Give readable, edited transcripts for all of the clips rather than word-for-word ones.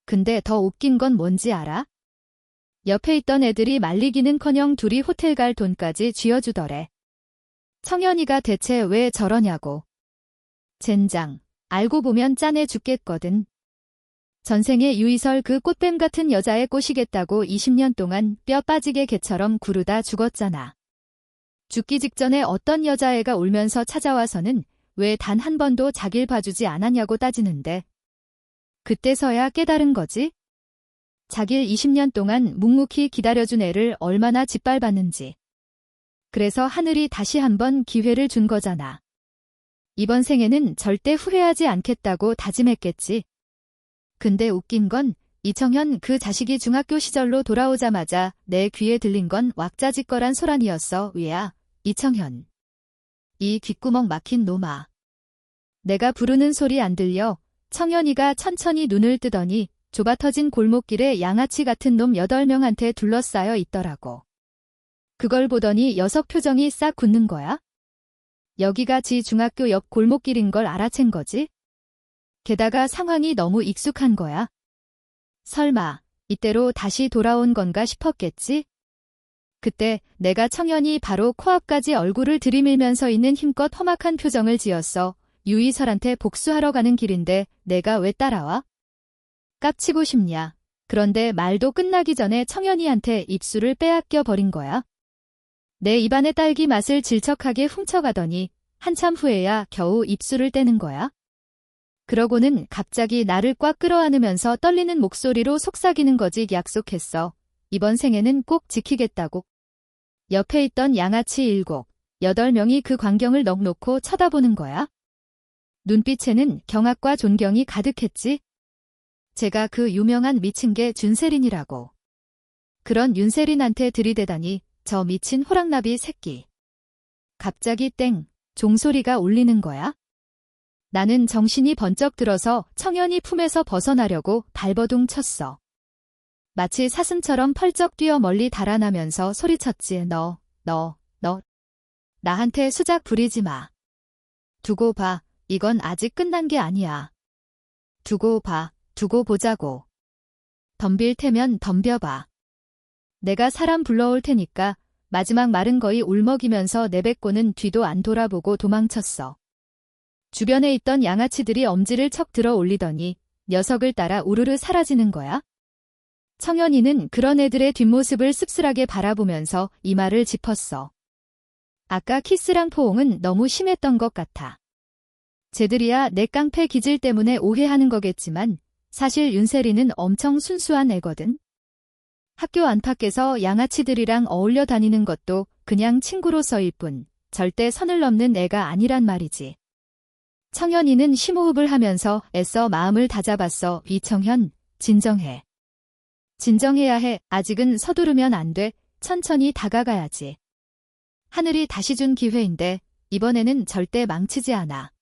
근데 더 웃긴 건 뭔지 알아? 옆에 있던 애들이 말리기는커녕 둘이 호텔 갈 돈까지 쥐어주더래. 청년이가 대체 왜 저러냐고. 젠장, 알고 보면 짠해 죽겠거든. 전생에 유이설 그 꽃뱀 같은 여자에 꼬시겠다고 20년 동안 뼈 빠지게 개처럼 구르다 죽었잖아. 죽기 직전에 어떤 여자애가 울면서 찾아와서는 왜 단 한 번도 자길 봐주지 않았냐고 따지는데 그때서야 깨달은 거지? 자길 20년 동안 묵묵히 기다려준 애를 얼마나 짓밟았는지. 그래서 하늘이 다시 한번 기회를 준 거잖아. 이번 생에는 절대 후회하지 않겠다고 다짐했겠지. 근데 웃긴 건 이청현 그 자식이 중학교 시절로 돌아오자마자 내 귀에 들린 건 왁자지껄한 소란이었어. 위야, 이청현. 이 귓구멍 막힌 놈아. 내가 부르는 소리 안 들려? 청현이가 천천히 눈을 뜨더니 좁아터진 골목길에 양아치 같은 놈 8명한테 둘러싸여 있더라고. 그걸 보더니 녀석 표정이 싹 굳는 거야? 여기가 지 중학교 옆 골목길인 걸 알아챈 거지? 게다가 상황이 너무 익숙한 거야. 설마 이때로 다시 돌아온 건가 싶었겠지? 그때 내가 청현이 바로 코앞까지 얼굴을 들이밀면서 있는 힘껏 험악한 표정을 지었어. 유이설한테 복수하러 가는 길인데 내가 왜 따라와? 깝치고 싶냐? 그런데 말도 끝나기 전에 청현이한테 입술을 빼앗겨 버린 거야. 내 입안의 딸기 맛을 질척하게 훔쳐가더니 한참 후에야 겨우 입술을 떼는 거야. 그러고는 갑자기 나를 꽉 끌어안으면서 떨리는 목소리로 속삭이는 거지. 약속했어. 이번 생에는 꼭 지키겠다고. 옆에 있던 양아치 7, 8명이 그 광경을 넋놓고 쳐다보는 거야. 눈빛에는 경악과 존경이 가득했지. 제가 그 유명한 미친 개 준세린이라고. 그런 윤세린한테 들이대다니 저 미친 호랑나비 새끼. 갑자기 땡, 종소리가 울리는 거야. 나는 정신이 번쩍 들어서 청현이 품에서 벗어나려고 발버둥 쳤어. 마치 사슴처럼 펄쩍 뛰어 멀리 달아나면서 소리쳤지. 너. 나한테 수작 부리지 마. 두고 봐. 이건 아직 끝난 게 아니야. 두고 봐. 두고 보자고. 덤빌 테면 덤벼봐. 내가 사람 불러올 테니까. 마지막 말은 거의 울먹이면서 내뱉고는 뒤도 안 돌아보고 도망쳤어. 주변에 있던 양아치들이 엄지를 척 들어 올리더니 녀석을 따라 우르르 사라지는 거야. 청현이는 그런 애들의 뒷모습을 씁쓸하게 바라보면서 이마를 짚었어. 아까 키스랑 포옹은 너무 심했던 것 같아. 쟤들이야 내 깡패 기질 때문에 오해하는 거겠지만 사실 윤세리는 엄청 순수한 애거든. 학교 안팎에서 양아치들이랑 어울려 다니는 것도 그냥 친구로서일 뿐 절대 선을 넘는 애가 아니란 말이지. 청현이는 심호흡을 하면서 애써 마음을 다잡았어. 이청현, 진정해. 진정해야 해. 아직은 서두르면 안 돼. 천천히 다가가야지. 하늘이 다시 준 기회인데 이번에는 절대 망치지 않아.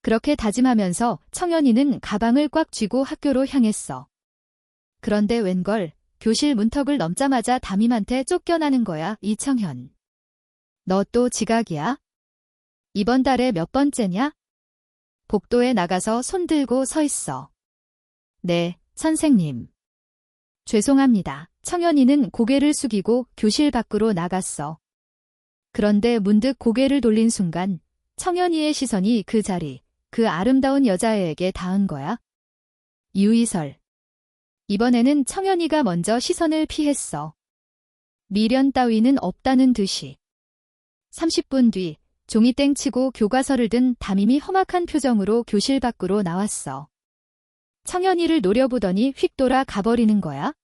그렇게 다짐하면서 청현이는 가방을 꽉 쥐고 학교로 향했어. 그런데 웬걸 교실 문턱을 넘자마자 담임한테 쫓겨나는 거야. 이청현. 너 또 지각이야? 이번 달에 몇 번째냐? 복도에 나가서 손 들고 서 있어. 네, 선생님. 죄송합니다. 청현이는 고개를 숙이고 교실 밖으로 나갔어. 그런데 문득 고개를 돌린 순간 청현이의 시선이 그 자리, 그 아름다운 여자애에게 닿은 거야. 유이설. 이번에는 청현이가 먼저 시선을 피했어. 미련 따위는 없다는 듯이. 30분 뒤 종이땡 치고 교과서를 든 담임이 험악한 표정으로 교실 밖으로 나왔어. 청현이를 노려보더니 휙 돌아 가버리는 거야.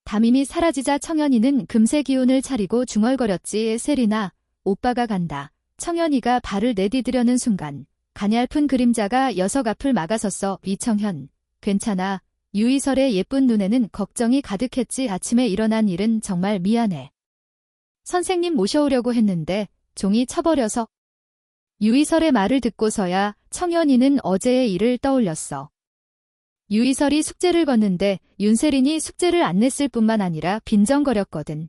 담임이 사라지자 청현이는 금세 기운을 차리고 중얼거렸지. 세린아, 오빠가 간다. 청현이가 발을 내디디려는 순간 가냘픈 그림자가 녀석 앞을 막아섰어. 이청현, 괜찮아. 유이설의 예쁜 눈에는 걱정이 가득했지. 아침에 일어난 일은 정말 미안해. 선생님 모셔오려고 했는데 종이 쳐버려서. 유이설의 말을 듣고서야 청현이는 어제의 일을 떠올렸어. 유이설이 숙제를 걷는데 윤세린이 숙제를 안 냈을 뿐만 아니라 빈정거렸거든.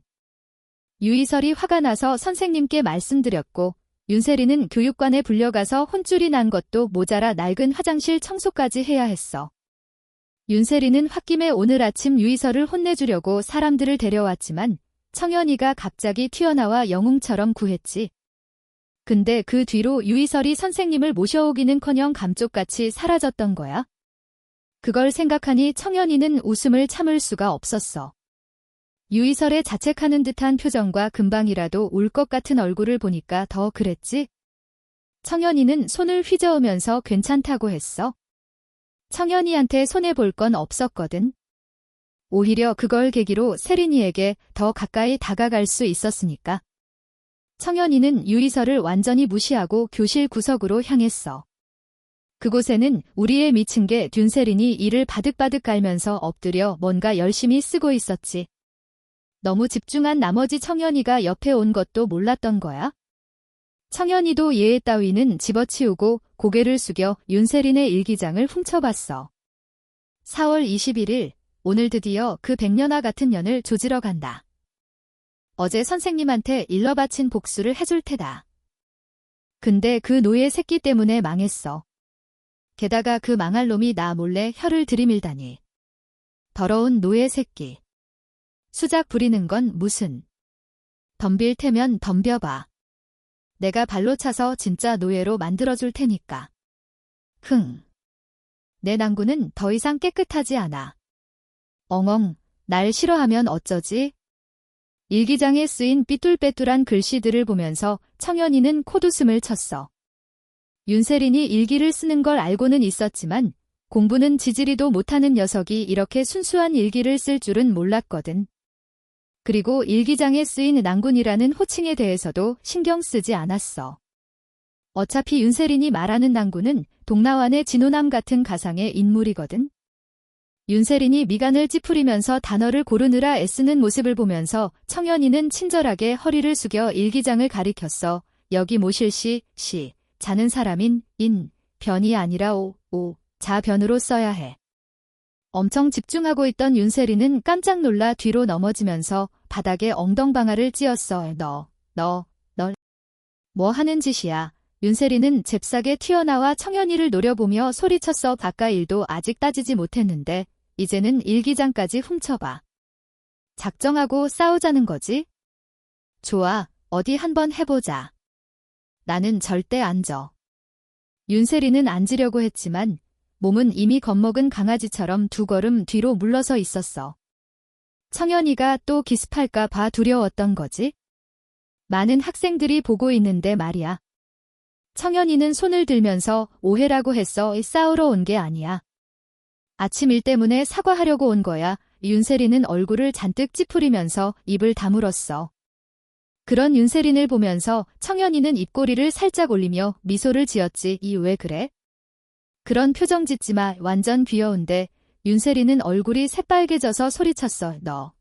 유이설이 화가 나서 선생님께 말씀드렸고 윤세린은 교육관에 불려가서 혼쭐이 난 것도 모자라 낡은 화장실 청소까지 해야 했어. 윤세리는 홧김에 오늘 아침 유이설을 혼내주려고 사람들을 데려왔지만 청현이가 갑자기 튀어나와 영웅처럼 구했지. 근데 그 뒤로 유이설이 선생님을 모셔오기는커녕 감쪽같이 사라졌던 거야. 그걸 생각하니 청현이는 웃음을 참을 수가 없었어. 유이설의 자책하는 듯한 표정과 금방이라도 울 것 같은 얼굴을 보니까 더 그랬지. 청현이는 손을 휘저으면서 괜찮다고 했어. 청현이한테 손해볼 건 없었거든. 오히려 그걸 계기로 세린이에게 더 가까이 다가갈 수 있었으니까. 청현이는 유이설을 완전히 무시하고 교실 구석으로 향했어. 그곳에는 우리의 미친 개 듄세린이 이를 바득바득 깔면서 엎드려 뭔가 열심히 쓰고 있었지. 너무 집중한 나머지 청현이가 옆에 온 것도 몰랐던 거야. 청현이도 예의 따위는 집어치우고 고개를 숙여 윤세린의 일기장을 훔쳐봤어. 4월 21일, 오늘 드디어 그 백년아 같은 년을 조지러 간다. 어제 선생님한테 일러 바친 복수를 해줄 테다. 근데 그 노예 새끼 때문에 망했어. 게다가 그 망할 놈이 나 몰래 혀를 들이밀다니. 더러운 노예 새끼. 수작 부리는 건 무슨. 덤빌 테면 덤벼봐. 내가 발로 차서 진짜 노예로 만들어줄 테니까. 내 난구는 더 이상 깨끗하지 않아. 엉엉, 날 싫어하면 어쩌지? 일기장에 쓰인 삐뚤빼뚤한 글씨들을 보면서 청현이는 콧웃음을 쳤어. 윤세린이 일기를 쓰는 걸 알고는 있었지만 공부는 지지리도 못하는 녀석이 이렇게 순수한 일기를 쓸 줄은 몰랐거든. 그리고 일기장에 쓰인 난군이라는 호칭에 대해서도 신경 쓰지 않았어. 어차피 윤세린이 말하는 난군은 동나완의 진호남 같은 가상의 인물이거든. 윤세린이 미간을 찌푸리면서 단어를 고르느라 애쓰는 모습을 보면서 청현이는 친절하게 허리를 숙여 일기장을 가리켰어. 여기 모실시, 시, 자는 사람인, 인, 변이 아니라 자변으로 써야 해. 엄청 집중하고 있던 윤세린은 깜짝 놀라 뒤로 넘어지면서 바닥에 엉덩방아를 찧었어. 너 뭐 하는 짓이야. 윤세린은 잽싸게 튀어나와 청현이를 노려보며 소리쳤어. 아까 일도 아직 따지지 못했는데 이제는 일기장까지 훔쳐봐. 작정하고 싸우자는 거지? 좋아, 어디 한번 해보자. 나는 절대 안 져. 윤세린은 앉으려고 했지만 몸은 이미 겁먹은 강아지처럼 두 걸음 뒤로 물러서 있었어. 청현이가 또 기습할까 봐 두려웠던 거지? 많은 학생들이 보고 있는데 말이야. 청현이는 손을 들면서 오해라고 했어. 싸우러 온 게 아니야. 아침 일 때문에 사과하려고 온 거야. 윤세린은 얼굴을 잔뜩 찌푸리면서 입을 다물었어. 그런 윤세린을 보면서 청현이는 입꼬리를 살짝 올리며 미소를 지었지. 왜 그래? 그런 표정 짓지 마. 완전 귀여운데. 윤세린은 얼굴이 새빨개져서 소리쳤어. 너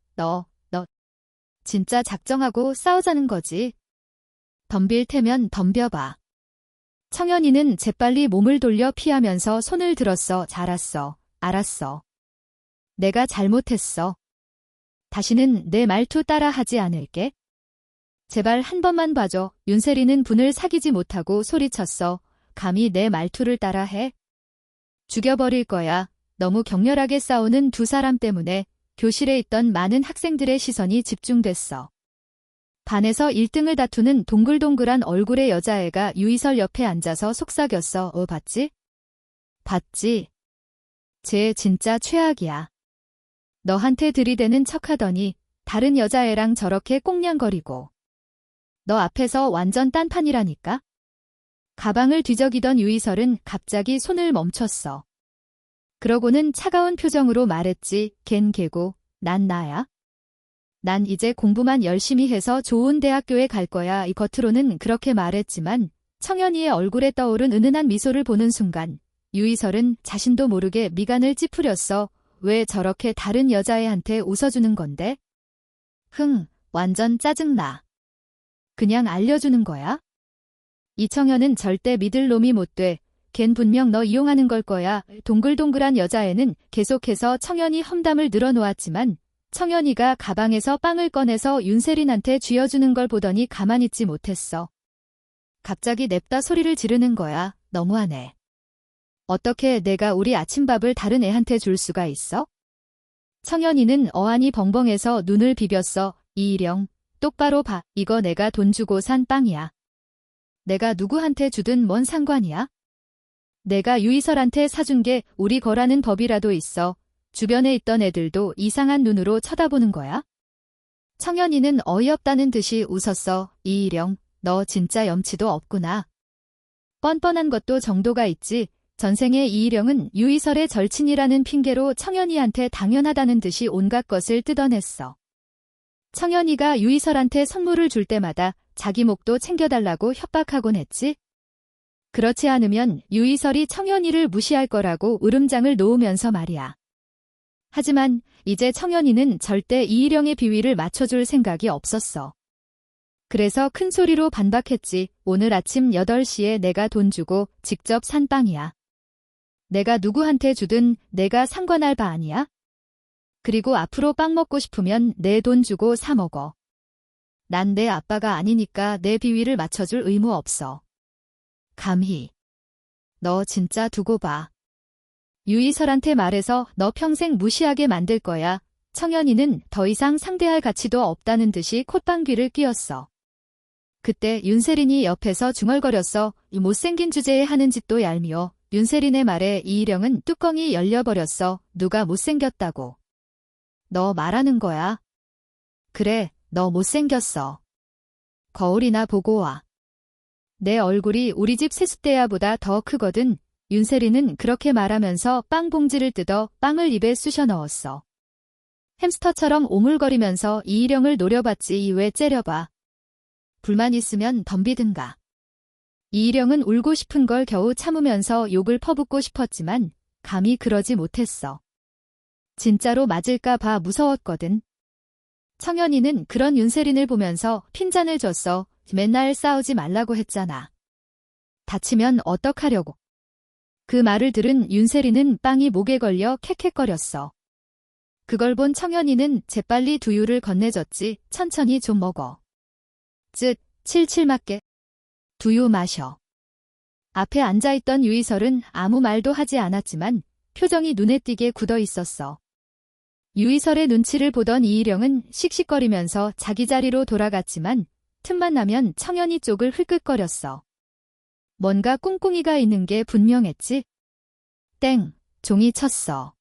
진짜 작정하고 싸우자는 거지. 덤빌 테면 덤벼봐. 청현이는 재빨리 몸을 돌려 피하면서 손을 들었어. 알았어. 내가 잘못했어. 다시는 내 말투 따라 하지 않을게. 제발 한 번만 봐줘. 윤세린은 분을 사귀지 못하고 소리쳤어. 감히 내 말투를 따라해? 죽여버릴 거야. 너무 격렬하게 싸우는 두 사람 때문에 교실에 있던 많은 학생들의 시선이 집중됐어. 반에서 1등을 다투는 동글동글한 얼굴의 여자애가 유이설 옆에 앉아서 속삭였어. 봤지? 쟤 진짜 최악이야. 너한테 들이대는 척하더니 다른 여자애랑 저렇게 꽁냥거리고. 너 앞에서 완전 딴판이라니까? 가방을 뒤적이던 유이설은 갑자기 손을 멈췄어. 그러고는 차가운 표정으로 말했지. 걘 걔고 난 나야. 난 이제 공부만 열심히 해서 좋은 대학교에 갈 거야. 겉으로는 그렇게 말했지만 청현이의 얼굴에 떠오른 은은한 미소를 보는 순간 유이설은 자신도 모르게 미간을 찌푸렸어. 왜 저렇게 다른 여자애한테 웃어주는 건데? 완전 짜증나. 그냥 알려주는 거야? 이청현은 절대 믿을 놈이 못 돼. 걘 분명 너 이용하는 걸 거야. 동글동글한 여자애는 계속해서 청현이 험담을 늘어놓았지만 청현이가 가방에서 빵을 꺼내서 윤세린한테 쥐어주는 걸 보더니 가만히 있지 못했어. 갑자기 냅다 소리를 지르는 거야. 너무하네. 어떻게 내가 우리 아침밥을 다른 애한테 줄 수가 있어? 청년이는 어안이 벙벙해서 눈을 비볐어. 이일영, 똑바로 봐. 이거 내가 돈 주고 산 빵이야. 내가 누구한테 주든 뭔 상관이야? 내가 유이설한테 사준 게 우리 거라는 법이라도 있어. 주변에 있던 애들도 이상한 눈으로 쳐다보는 거야? 청년이는 어이없다는 듯이 웃었어. 이일영, 너 진짜 염치도 없구나. 뻔뻔한 것도 정도가 있지. 전생에 이일영은 유이설의 절친이라는 핑계로 청년이한테 당연하다는 듯이 온갖 것을 뜯어냈어. 청년이가 유이설한테 선물을 줄 때마다 자기 목도 챙겨달라고 협박하곤 했지. 그렇지 않으면 유이설이 청년이를 무시할 거라고 으름장을 놓으면서 말이야. 하지만 이제 청년이는 절대 이일영의 비위를 맞춰줄 생각이 없었어. 그래서 큰 소리로 반박했지. 오늘 아침 8시에 내가 돈 주고 직접 산 빵이야. 내가 누구한테 주든 내가 상관할 바 아니야? 그리고 앞으로 빵 먹고 싶으면 내 돈 주고 사 먹어. 난 내 아빠가 아니니까 내 비위를 맞춰줄 의무 없어. 감히. 너 진짜 두고 봐. 유이설한테 말해서 너 평생 무시하게 만들 거야. 청년이는 더 이상 상대할 가치도 없다는 듯이 콧방귀를 뀌었어. 그때 윤세린이 옆에서 중얼거렸어. 이 못생긴 주제에 하는 짓도 얄미워. 윤세린의 말에 이일영은 뚜껑이 열려버렸어. 누가 못생겼다고. 너 말하는 거야? 그래, 너 못생겼어. 거울이나 보고 와. 내 얼굴이 우리 집 세숫대야보다 더 크거든. 윤세린은 그렇게 말하면서 빵 봉지를 뜯어 빵을 입에 쑤셔 넣었어. 햄스터처럼 오물거리면서 이일영을 노려봤지. 왜 째려봐. 불만 있으면 덤비든가. 이일영은 울고 싶은 걸 겨우 참으면서 욕을 퍼붓고 싶었지만 감히 그러지 못했어. 진짜로 맞을까 봐 무서웠거든. 청년이는 그런 윤세린을 보면서 핀잔을 줬어. 맨날 싸우지 말라고 했잖아. 다치면 어떡하려고. 그 말을 들은 윤세린은 빵이 목에 걸려 캑캑거렸어. 그걸 본 청년이는 재빨리 두유를 건네줬지. 천천히 좀 먹어. 칠칠 맞게. 두유 마셔. 앞에 앉아있던 유이설은 아무 말도 하지 않았지만 표정이 눈에 띄게 굳어 있었어. 유이설의 눈치를 보던 이일영은 씩씩거리면서 자기 자리로 돌아갔지만 틈만 나면 청년이 쪽을 흘끗거렸어. 뭔가 꿍꿍이가 있는 게 분명했지. 땡, 종이 쳤어.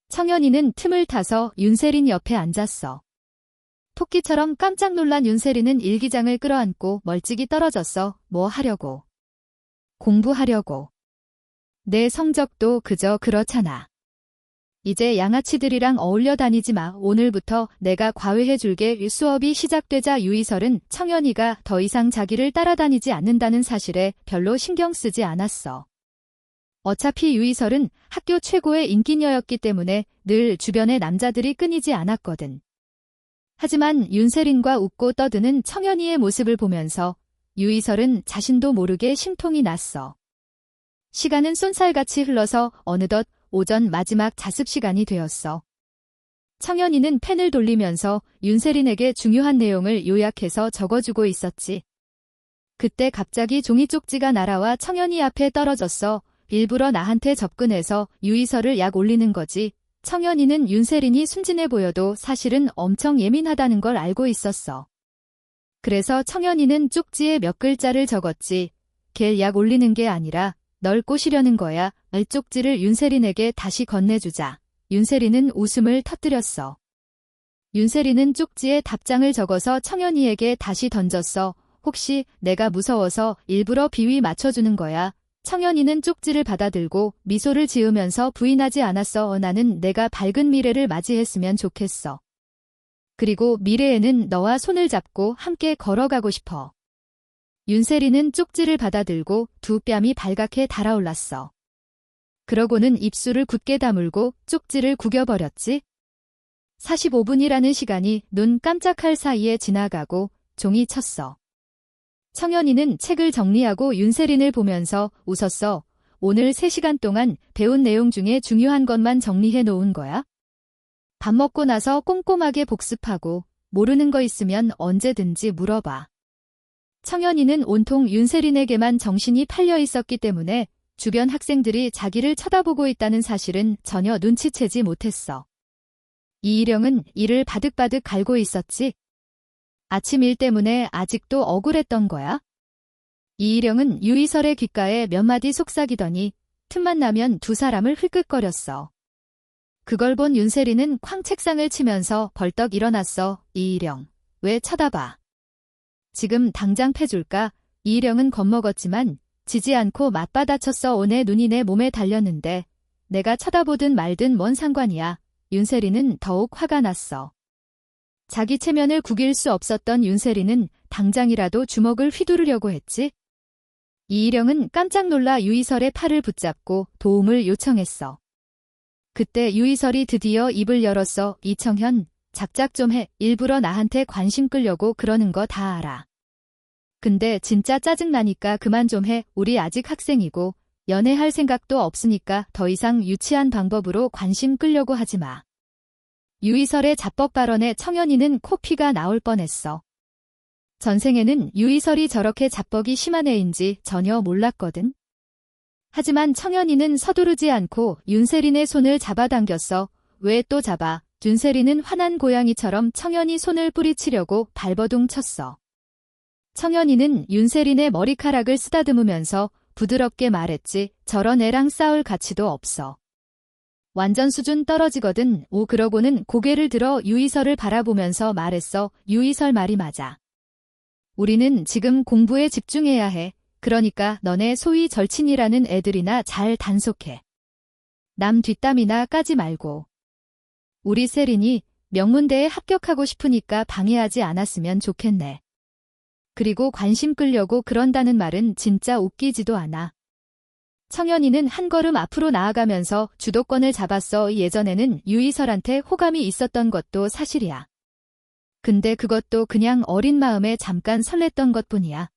청년이는 틈을 타서 윤세린 옆에 앉았어. 토끼처럼 깜짝 놀란 윤세린은 일기장을 끌어안고 멀찍이 떨어졌어. 뭐 하려고. 공부하려고. 내 성적도 그저 그렇잖아. 이제 양아치들이랑 어울려 다니지 마. 오늘부터 내가 과외해줄게. 수업이 시작되자 유이설은 청년이가 더 이상 자기를 따라다니지 않는다는 사실에 별로 신경 쓰지 않았어. 어차피 유이설은 학교 최고의 인기녀였기 때문에 늘 주변에 남자들이 끊이지 않았거든. 하지만 윤세린과 웃고 떠드는 청년이의 모습을 보면서 유이설은 자신도 모르게 심통이 났어. 시간은 쏜살같이 흘러서 어느덧 오전 마지막 자습 시간이 되었어. 청년이는 펜을 돌리면서 윤세린에게 중요한 내용을 요약해서 적어주고 있었지. 그때 갑자기 종이 쪽지가 날아와 청년이 앞에 떨어졌어. 일부러 나한테 접근해서 유이설을 약 올리는 거지. 청년이는 윤세린이 순진해 보여도 사실은 엄청 예민하다는 걸 알고 있었어. 그래서 청년이는 쪽지에 몇 글자를 적었지. 걔 약 올리는 게 아니라 널 꼬시려는 거야. 쪽지를 윤세린에게 다시 건네주자. 윤세린은 웃음을 터뜨렸어. 윤세린은 쪽지에 답장을 적어서 청년이에게 다시 던졌어. 혹시 내가 무서워서 일부러 비위 맞춰주는 거야. 청년이는 쪽지를 받아들고 미소를 지으면서 부인하지 않았어. 나는 내가 밝은 미래를 맞이했으면 좋겠어. 그리고 미래에는 너와 손을 잡고 함께 걸어가고 싶어. 윤세린은 쪽지를 받아들고 두 뺨이 발갛게 달아올랐어. 그러고는 입술을 굳게 다물고 쪽지를 구겨버렸지. 45분이라는 시간이 눈 깜짝할 사이에 지나가고 종이 쳤어. 청년이는 책을 정리하고 윤세린을 보면서 웃었어. 오늘 3시간 동안 배운 내용 중에 중요한 것만 정리해 놓은 거야? 밥 먹고 나서 꼼꼼하게 복습하고 모르는 거 있으면 언제든지 물어봐. 청년이는 온통 윤세린에게만 정신이 팔려 있었기 때문에 주변 학생들이 자기를 쳐다보고 있다는 사실은 전혀 눈치채지 못했어. 이일영은 이를 바득바득 갈고 있었지. 아침 일 때문에 아직도 억울했던 거야. 이일영은 유이설의 귓가에 몇 마디 속삭이더니 틈만 나면 두 사람을 흘끗거렸어. 그걸 본 윤세리는 쾅 책상을 치면서 벌떡 일어났어. 이일영, 왜 쳐다봐? 지금 당장 패줄까? 이일영은 겁먹었지만 지지 않고 맞받아쳤어. 오내 눈이 내 몸에 달렸는데 내가 쳐다보든 말든 뭔 상관이야. 윤세리는 더욱 화가 났어. 자기 체면을 구길 수 없었던 윤세리는 당장이라도 주먹을 휘두르려고 했지. 이일영은 깜짝 놀라 유이설의 팔을 붙잡고 도움을 요청했어. 그때 유이설이 드디어 입을 열었어. 이청현, 작작 좀 해. 일부러 나한테 관심 끌려고 그러는 거 다 알아. 근데 진짜 짜증나니까 그만 좀 해. 우리 아직 학생이고 연애할 생각도 없으니까 더 이상 유치한 방법으로 관심 끌려고 하지 마. 유이설의 자뻑 발언에 청현이는 코피가 나올 뻔했어. 전생에는 유이설이 저렇게 자뻑이 심한 애인지 전혀 몰랐거든. 하지만 청현이는 서두르지 않고 윤세린의 손을 잡아당겼어. 왜 또 잡아? 윤세린은 화난 고양이처럼 청현이 손을 뿌리치려고 발버둥 쳤어. 청현이는 윤세린의 머리카락을 쓰다듬으면서 부드럽게 말했지. 저런 애랑 싸울 가치도 없어. 완전 수준 떨어지거든. 그러고는 고개를 들어 유이설을 바라보면서 말했어. 유이설 말이 맞아. 우리는 지금 공부에 집중해야 해. 그러니까 너네 소위 절친이라는 애들이나 잘 단속해. 남 뒷담이나 까지 말고. 우리 세린이 명문대에 합격하고 싶으니까 방해하지 않았으면 좋겠네. 그리고 관심 끌려고 그런다는 말은 진짜 웃기지도 않아. 청현이는 한 걸음 앞으로 나아가면서 주도권을 잡았어. 예전에는 유이설한테 호감이 있었던 것도 사실이야. 근데 그것도 그냥 어린 마음에 잠깐 설렜던 것뿐이야.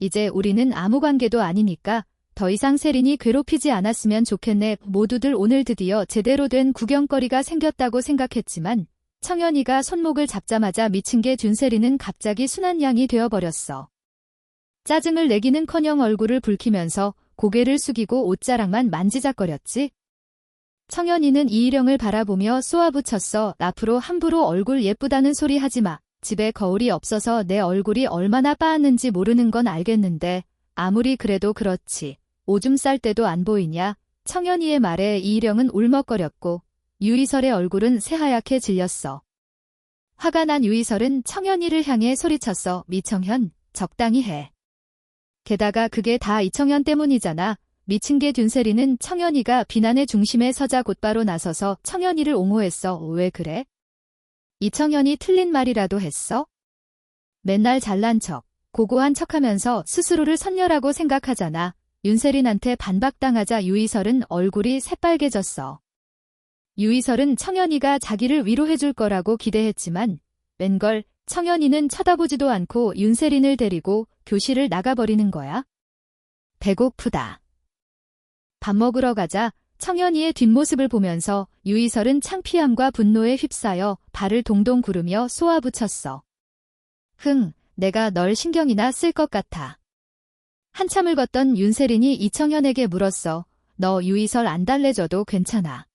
이제 우리는 아무 관계도 아니니까 더 이상 세린이 괴롭히지 않았으면 좋겠네. 모두들 오늘 드디어 제대로 된 구경거리가 생겼다고 생각했지만 청현이가 손목을 잡자마자 미친 게 윤세린은 갑자기 순한 양이 되어버렸어. 짜증을 내기는커녕 얼굴을 붉히면서 고개를 숙이고 옷자락만 만지작거렸지. 청현이는 이일영을 바라보며 쏘아붙였어. 앞으로 함부로 얼굴 예쁘다는 소리 하지 마. 집에 거울이 없어서 내 얼굴이 얼마나 빠았는지 모르는 건 알겠는데 아무리 그래도 그렇지. 오줌 쌀 때도 안 보이냐? 청현이의 말에 이일영은 울먹거렸고 유이설의 얼굴은 새하얗게 질렸어. 화가 난 유이설은 청현이를 향해 소리쳤어. 미청현, 적당히 해. 게다가 그게 다 이청현 때문이잖아. 미친 게 윤세리는 청현이가 비난의 중심에 서자 곧바로 나서서 청현이를 옹호했어. 왜 그래? 이청현이 틀린 말이라도 했어? 맨날 잘난 척, 고고한 척하면서 스스로를 선녀라고 생각하잖아. 윤세린한테 반박당하자 유이설은 얼굴이 새빨개졌어. 유이설은 청현이가 자기를 위로해줄 거라고 기대했지만 웬걸 청현이는 쳐다보지도 않고 윤세린을 데리고 교실을 나가버리는 거야. 배고프다. 밥 먹으러 가자. 청현이의 뒷모습을 보면서 유이설은 창피함과 분노에 휩싸여 발을 동동 구르며 쏘아붙였어. 내가 널 신경이나 쓸 것 같아. 한참을 걷던 윤세린이 이청현에게 물었어. 너 유이설 안 달래줘도 괜찮아.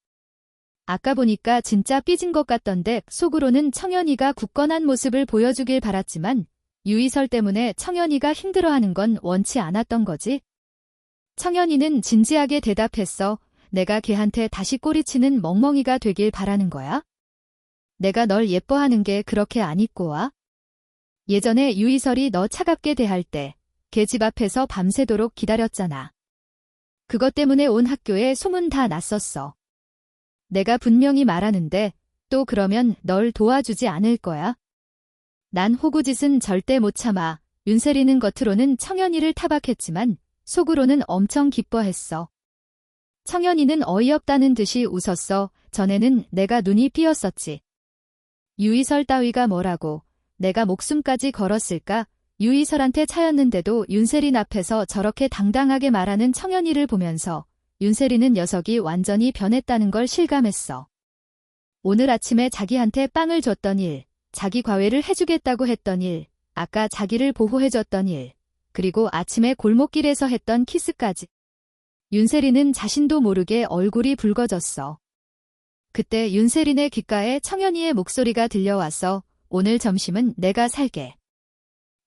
아까 보니까 진짜 삐진 것 같던데. 속으로는 청현이가 굳건한 모습을 보여주길 바랐지만 유이설 때문에 청현이가 힘들어하는 건 원치 않았던 거지. 청현이는 진지하게 대답했어. 내가 걔한테 다시 꼬리치는 멍멍이가 되길 바라는 거야? 내가 널 예뻐하는 게 그렇게 안 입고 와? 예전에 유이설이 너 차갑게 대할 때 걔 집 앞에서 밤새도록 기다렸잖아. 그것 때문에 온 학교에 소문 다 났었어. 내가 분명히 말하는데 또 그러면 널 도와주지 않을 거야? 난 호구짓은 절대 못 참아. 윤세리는 겉으로는 청현이를 타박했지만 속으로는 엄청 기뻐했어. 청현이는 어이없다는 듯이 웃었어. 전에는 내가 눈이 삐었었지. 유이설 따위가 뭐라고 내가 목숨까지 걸었을까? 유이설한테 차였는데도 윤세린 앞에서 저렇게 당당하게 말하는 청현이를 보면서 윤세린은 녀석이 완전히 변했다는 걸 실감했어. 오늘 아침에 자기한테 빵을 줬던 일, 자기 과외를 해주겠다고 했던 일, 아까 자기를 보호해줬던 일, 그리고 아침에 골목길에서 했던 키스까지. 윤세리는 자신도 모르게 얼굴이 붉어졌어. 그때 윤세린의 귓가에 청현이의 목소리가 들려와서 오늘 점심은 내가 살게.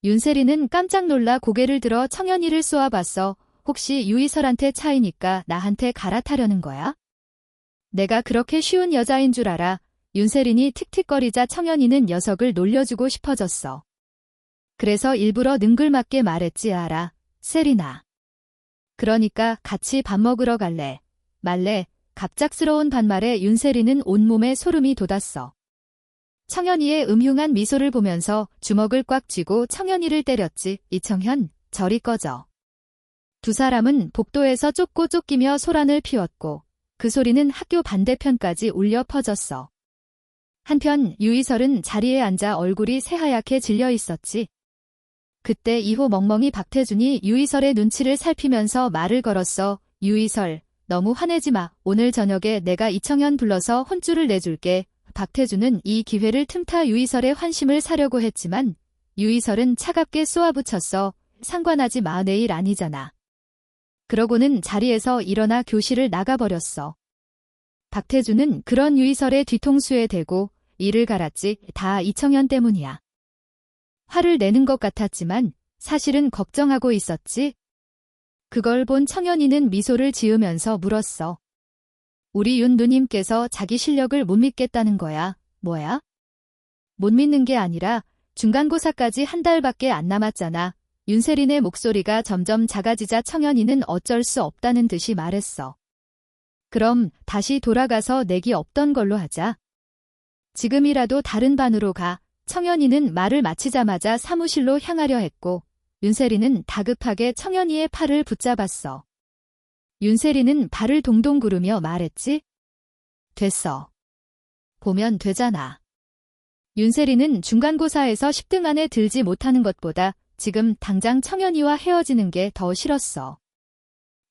윤세리는 깜짝 놀라 고개를 들어 청현이를 쏘아봤어. 혹시 유이설한테 차이니까 나한테 갈아타려는 거야? 내가 그렇게 쉬운 여자인 줄 알아. 윤세린이 틱틱거리자 청현이는 녀석을 놀려주고 싶어졌어. 그래서 일부러 능글맞게 말했지 알아. 세린아. 그러니까 같이 밥 먹으러 갈래. 말래. 갑작스러운 반말에 윤세리는 온몸에 소름이 돋았어. 청현이의 음흉한 미소를 보면서 주먹을 꽉 쥐고 청현이를 때렸지. 이청현, 저리 꺼져. 두 사람은 복도에서 쫓고 쫓기며 소란을 피웠고 그 소리는 학교 반대편까지 울려 퍼졌어. 한편 유이설은 자리에 앉아 얼굴이 새하얗게 질려 있었지. 그때 이호 멍멍이 박태준이 유이설의 눈치를 살피면서 말을 걸었어. 유이설, 너무 화내지 마. 오늘 저녁에 내가 이청현 불러서 혼쭐을 내줄게. 박태준은 이 기회를 틈타 유이설의 환심을 사려고 했지만 유이설은 차갑게 쏘아붙였어. 상관하지 마. 내일 아니잖아. 그러고는 자리에서 일어나 교실을 나가버렸어. 박태준은 그런 유이설의 뒤통수에 대고 이를 갈았지. 다 이청현 때문이야. 화를 내는 것 같았지만 사실은 걱정하고 있었지. 그걸 본 청현이는 미소를 지으면서 물었어. 우리 윤 누님께서 자기 실력을 못 믿겠다는 거야. 뭐야? 못 믿는 게 아니라 중간고사까지 한 달밖에 안 남았잖아. 윤세린의 목소리가 점점 작아지자 청현이는 어쩔 수 없다는 듯이 말했어. 그럼 다시 돌아가서 내기 없던 걸로 하자. 지금이라도 다른 반으로 가. 청현이는 말을 마치자마자 사무실로 향하려 했고 윤세리는 다급하게 청현이의 팔을 붙잡았어. 윤세리는 발을 동동 구르며 말했지. 됐어. 보면 되잖아. 윤세리는 중간고사에서 10등 안에 들지 못하는 것보다 지금 당장 청현이와 헤어지는 게 더 싫었어.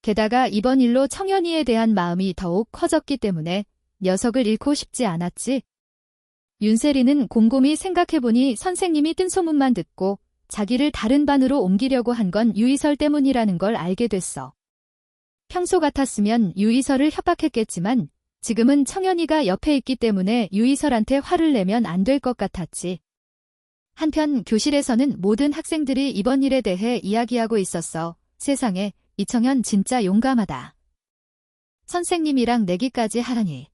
게다가 이번 일로 청현이에 대한 마음이 더욱 커졌기 때문에 녀석을 잃고 싶지 않았지. 윤세리는 곰곰이 생각해보니 선생님이 뜬 소문만 듣고 자기를 다른 반으로 옮기려고 한 건 유이설 때문이라는 걸 알게 됐어. 평소 같았으면 유이설을 협박했겠지만 지금은 청현이가 옆에 있기 때문에 유이설한테 화를 내면 안 될 것 같았지. 한편 교실에서는 모든 학생들이 이번 일에 대해 이야기하고 있었어. 세상에, 이청현 진짜 용감하다. 선생님이랑 내기까지 하라니.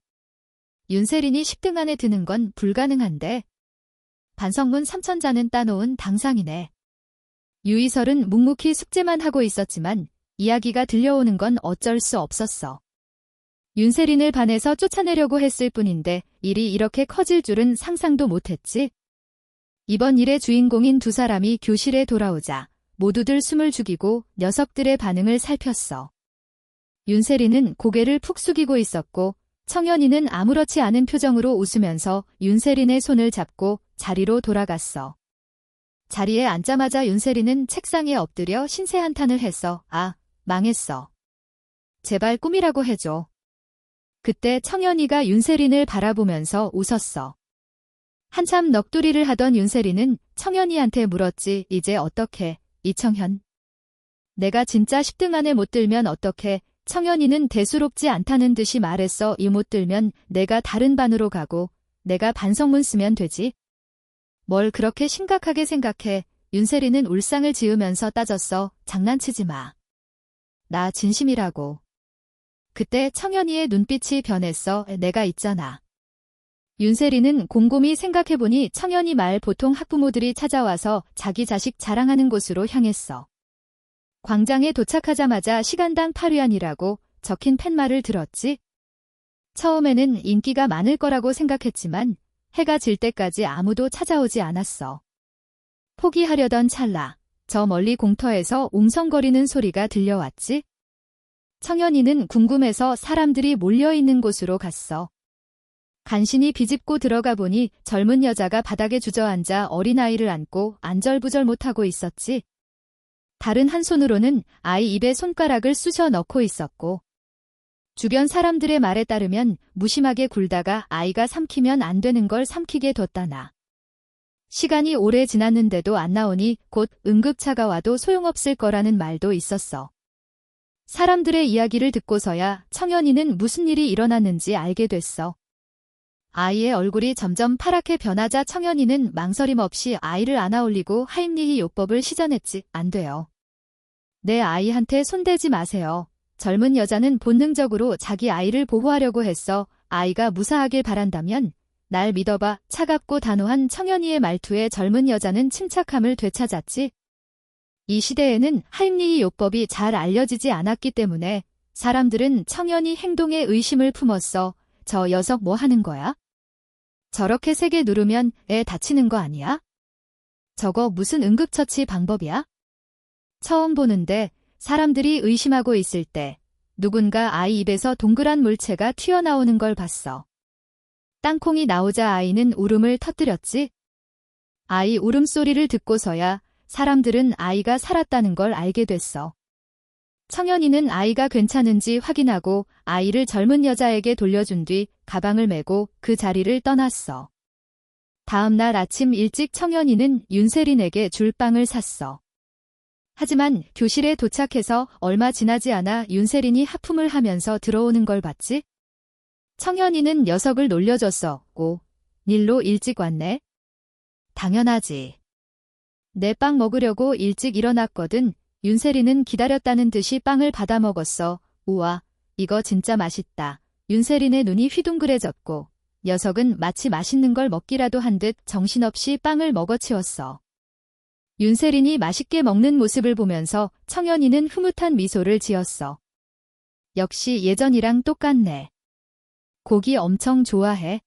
윤세린이 10등 안에 드는 건 불가능한데. 반성문 3,000자는 따놓은 당상이네. 유이설은 묵묵히 숙제만 하고 있었지만 이야기가 들려오는 건 어쩔 수 없었어. 윤세린을 반에서 쫓아내려고 했을 뿐인데 일이 이렇게 커질 줄은 상상도 못했지. 이번 일의 주인공인 두 사람이 교실에 돌아오자 모두들 숨을 죽이고 녀석들의 반응을 살폈어. 윤세린은 고개를 푹 숙이고 있었고 청현이는 아무렇지 않은 표정으로 웃으면서 윤세린의 손을 잡고 자리로 돌아갔어. 자리에 앉자마자 윤세린은 책상에 엎드려 신세 한탄을 했어. 아, 망했어. 제발 꿈이라고 해줘. 그때 청현이가 윤세린을 바라보면서 웃었어. 한참 넋두리를 하던 윤세린은 청현이한테 물었지. 이제 어떡해, 이청현. 내가 진짜 10등 안에 못 들면 어떡해. 청현이는 대수롭지 않다는 듯이 말했어. 이 못 들면 내가 다른 반으로 가고 내가 반성문 쓰면 되지. 뭘 그렇게 심각하게 생각해. 윤세린은 울상을 지으면서 따졌어. 장난치지 마. 나 진심이라고. 그때 청현이의 눈빛이 변했어. 내가 있잖아. 윤세린은 곰곰이 생각해보니 청현이 말 보통 학부모들이 찾아와서 자기 자식 자랑하는 곳으로 향했어. 광장에 도착하자마자 시간당 8위안이라고 적힌 팻말을 들었지. 처음에는 인기가 많을 거라고 생각했지만 해가 질 때까지 아무도 찾아오지 않았어. 포기하려던 찰나 저 멀리 공터에서 웅성거리는 소리가 들려왔지. 청현이는 궁금해서 사람들이 몰려있는 곳으로 갔어. 간신히 비집고 들어가 보니 젊은 여자가 바닥에 주저앉아 어린아이를 안고 안절부절 못하고 있었지. 다른 한 손으로는 아이 입에 손가락을 쑤셔 넣고 있었고 주변 사람들의 말에 따르면 무심하게 굴다가 아이가 삼키면 안 되는 걸 삼키게 뒀다나. 시간이 오래 지났는데도 안 나오니 곧 응급차가 와도 소용없을 거라는 말도 있었어. 사람들의 이야기를 듣고서야 청현이는 무슨 일이 일어났는지 알게 됐어. 아이의 얼굴이 점점 파랗게 변하자 청현이는 망설임 없이 아이를 안아올리고 하임리히 요법을 시전했지. 안 돼요. 내 아이한테 손대지 마세요. 젊은 여자는 본능적으로 자기 아이를 보호하려고 했어. 아이가 무사하길 바란다면 날 믿어봐. 차갑고 단호한 청현이의 말투에 젊은 여자는 침착함을 되찾았지. 이 시대에는 하임리히 요법이 잘 알려지지 않았기 때문에 사람들은 청현이 행동에 의심을 품었어. 저 녀석 뭐 하는 거야? 저렇게 세게 누르면 애 다치는 거 아니야? 저거 무슨 응급처치 방법이야? 처음 보는데 사람들이 의심하고 있을 때 누군가 아이 입에서 동그란 물체가 튀어나오는 걸 봤어. 땅콩이 나오자 아이는 울음을 터뜨렸지. 아이 울음소리를 듣고서야 사람들은 아이가 살았다는 걸 알게 됐어. 청현이는 아이가 괜찮은지 확인하고 아이를 젊은 여자에게 돌려준 뒤 가방을 메고 그 자리를 떠났어. 다음 날 아침 일찍 청현이는 윤세린에게 줄 빵을 샀어. 하지만 교실에 도착해서 얼마 지나지 않아 윤세린이 하품을 하면서 들어오는 걸 봤지? 청현이는 녀석을 놀려줬어. 오, 일로 일찍 왔네? 당연하지. 내 빵 먹으려고 일찍 일어났거든. 윤세린은 기다렸다는 듯이 빵을 받아 먹었어. 우와, 이거 진짜 맛있다. 윤세린의 눈이 휘둥그레졌고 녀석은 마치 맛있는 걸 먹기라도 한 듯 정신없이 빵을 먹어치웠어. 윤세린이 맛있게 먹는 모습을 보면서 청현이는 흐뭇한 미소를 지었어. 역시 예전이랑 똑같네. 고기 엄청 좋아해.